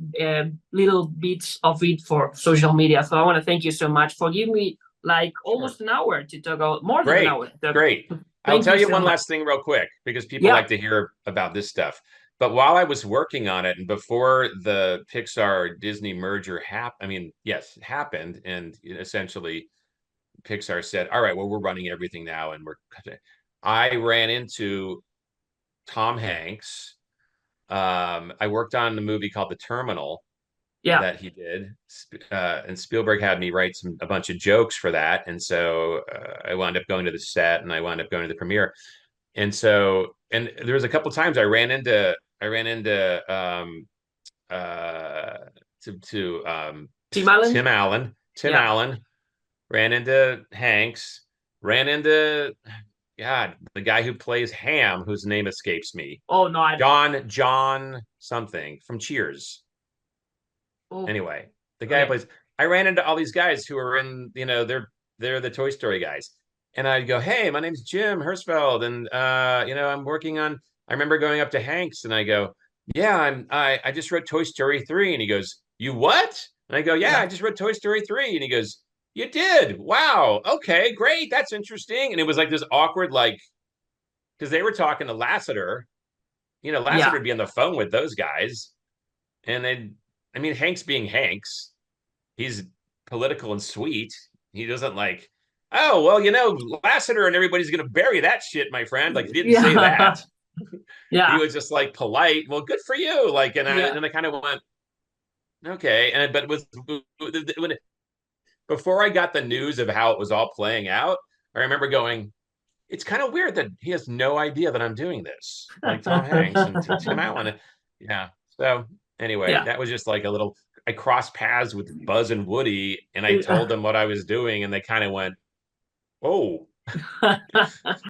little bits of it for social media. So I want to thank you so much for giving me like Sure. almost an hour to talk about, more than an Great. hour to talk. Great. I'll Thank tell you you so one much. last thing real quick, because people Yeah. like to hear about this stuff. But while I was working on it and before the Pixar Disney merger happened, I mean, yes, it happened. And essentially Pixar said, all right, well, we're running everything now. And I ran into Tom Hanks. I worked on the movie called The Terminal, Yeah. that he did, and Spielberg had me write a bunch of jokes for that, and so I wound up going to the set, and I wound up going to the premiere, and so and there was a couple times I ran into uh, Tim Allen. Tim Allen, Yeah. ran into Hanks, ran into God, the guy who plays Ham, whose name escapes me, Oh no, I. John something from Cheers. Oh, Anyway, the guy who okay. plays. I ran into all these guys who are in, they're the Toy Story guys, and I'd go, "Hey, my name's Jim Herzfeld, and I'm working on." I remember going up to Hanks, and I go, "Yeah, I just wrote Toy Story 3," and he goes, "You what?" And I go, "Yeah, I Yeah. just wrote Toy Story 3," and he goes, "You did? Wow, okay, great, that's interesting." And it was like this awkward, like, because they were talking to Lasseter, Lasseter Yeah. would be on the phone with those guys, and I mean, Hanks being Hanks, he's political and sweet. He doesn't like, oh, well, Lassiter and everybody's going to bury that shit, my friend. Like, he didn't say Yeah. that. He Yeah. was just like polite. Well, good for you. Like, Yeah. and I kind of went, okay. But when before I got the news of how it was all playing out, I remember going, it's kind of weird that he has no idea that I'm doing this. Like Tom Hanks and Tim Allen. Yeah. So anyway, Yeah. that was just like a little. I crossed paths with Buzz and Woody, and I told them what I was doing, and they kind of went, "Oh."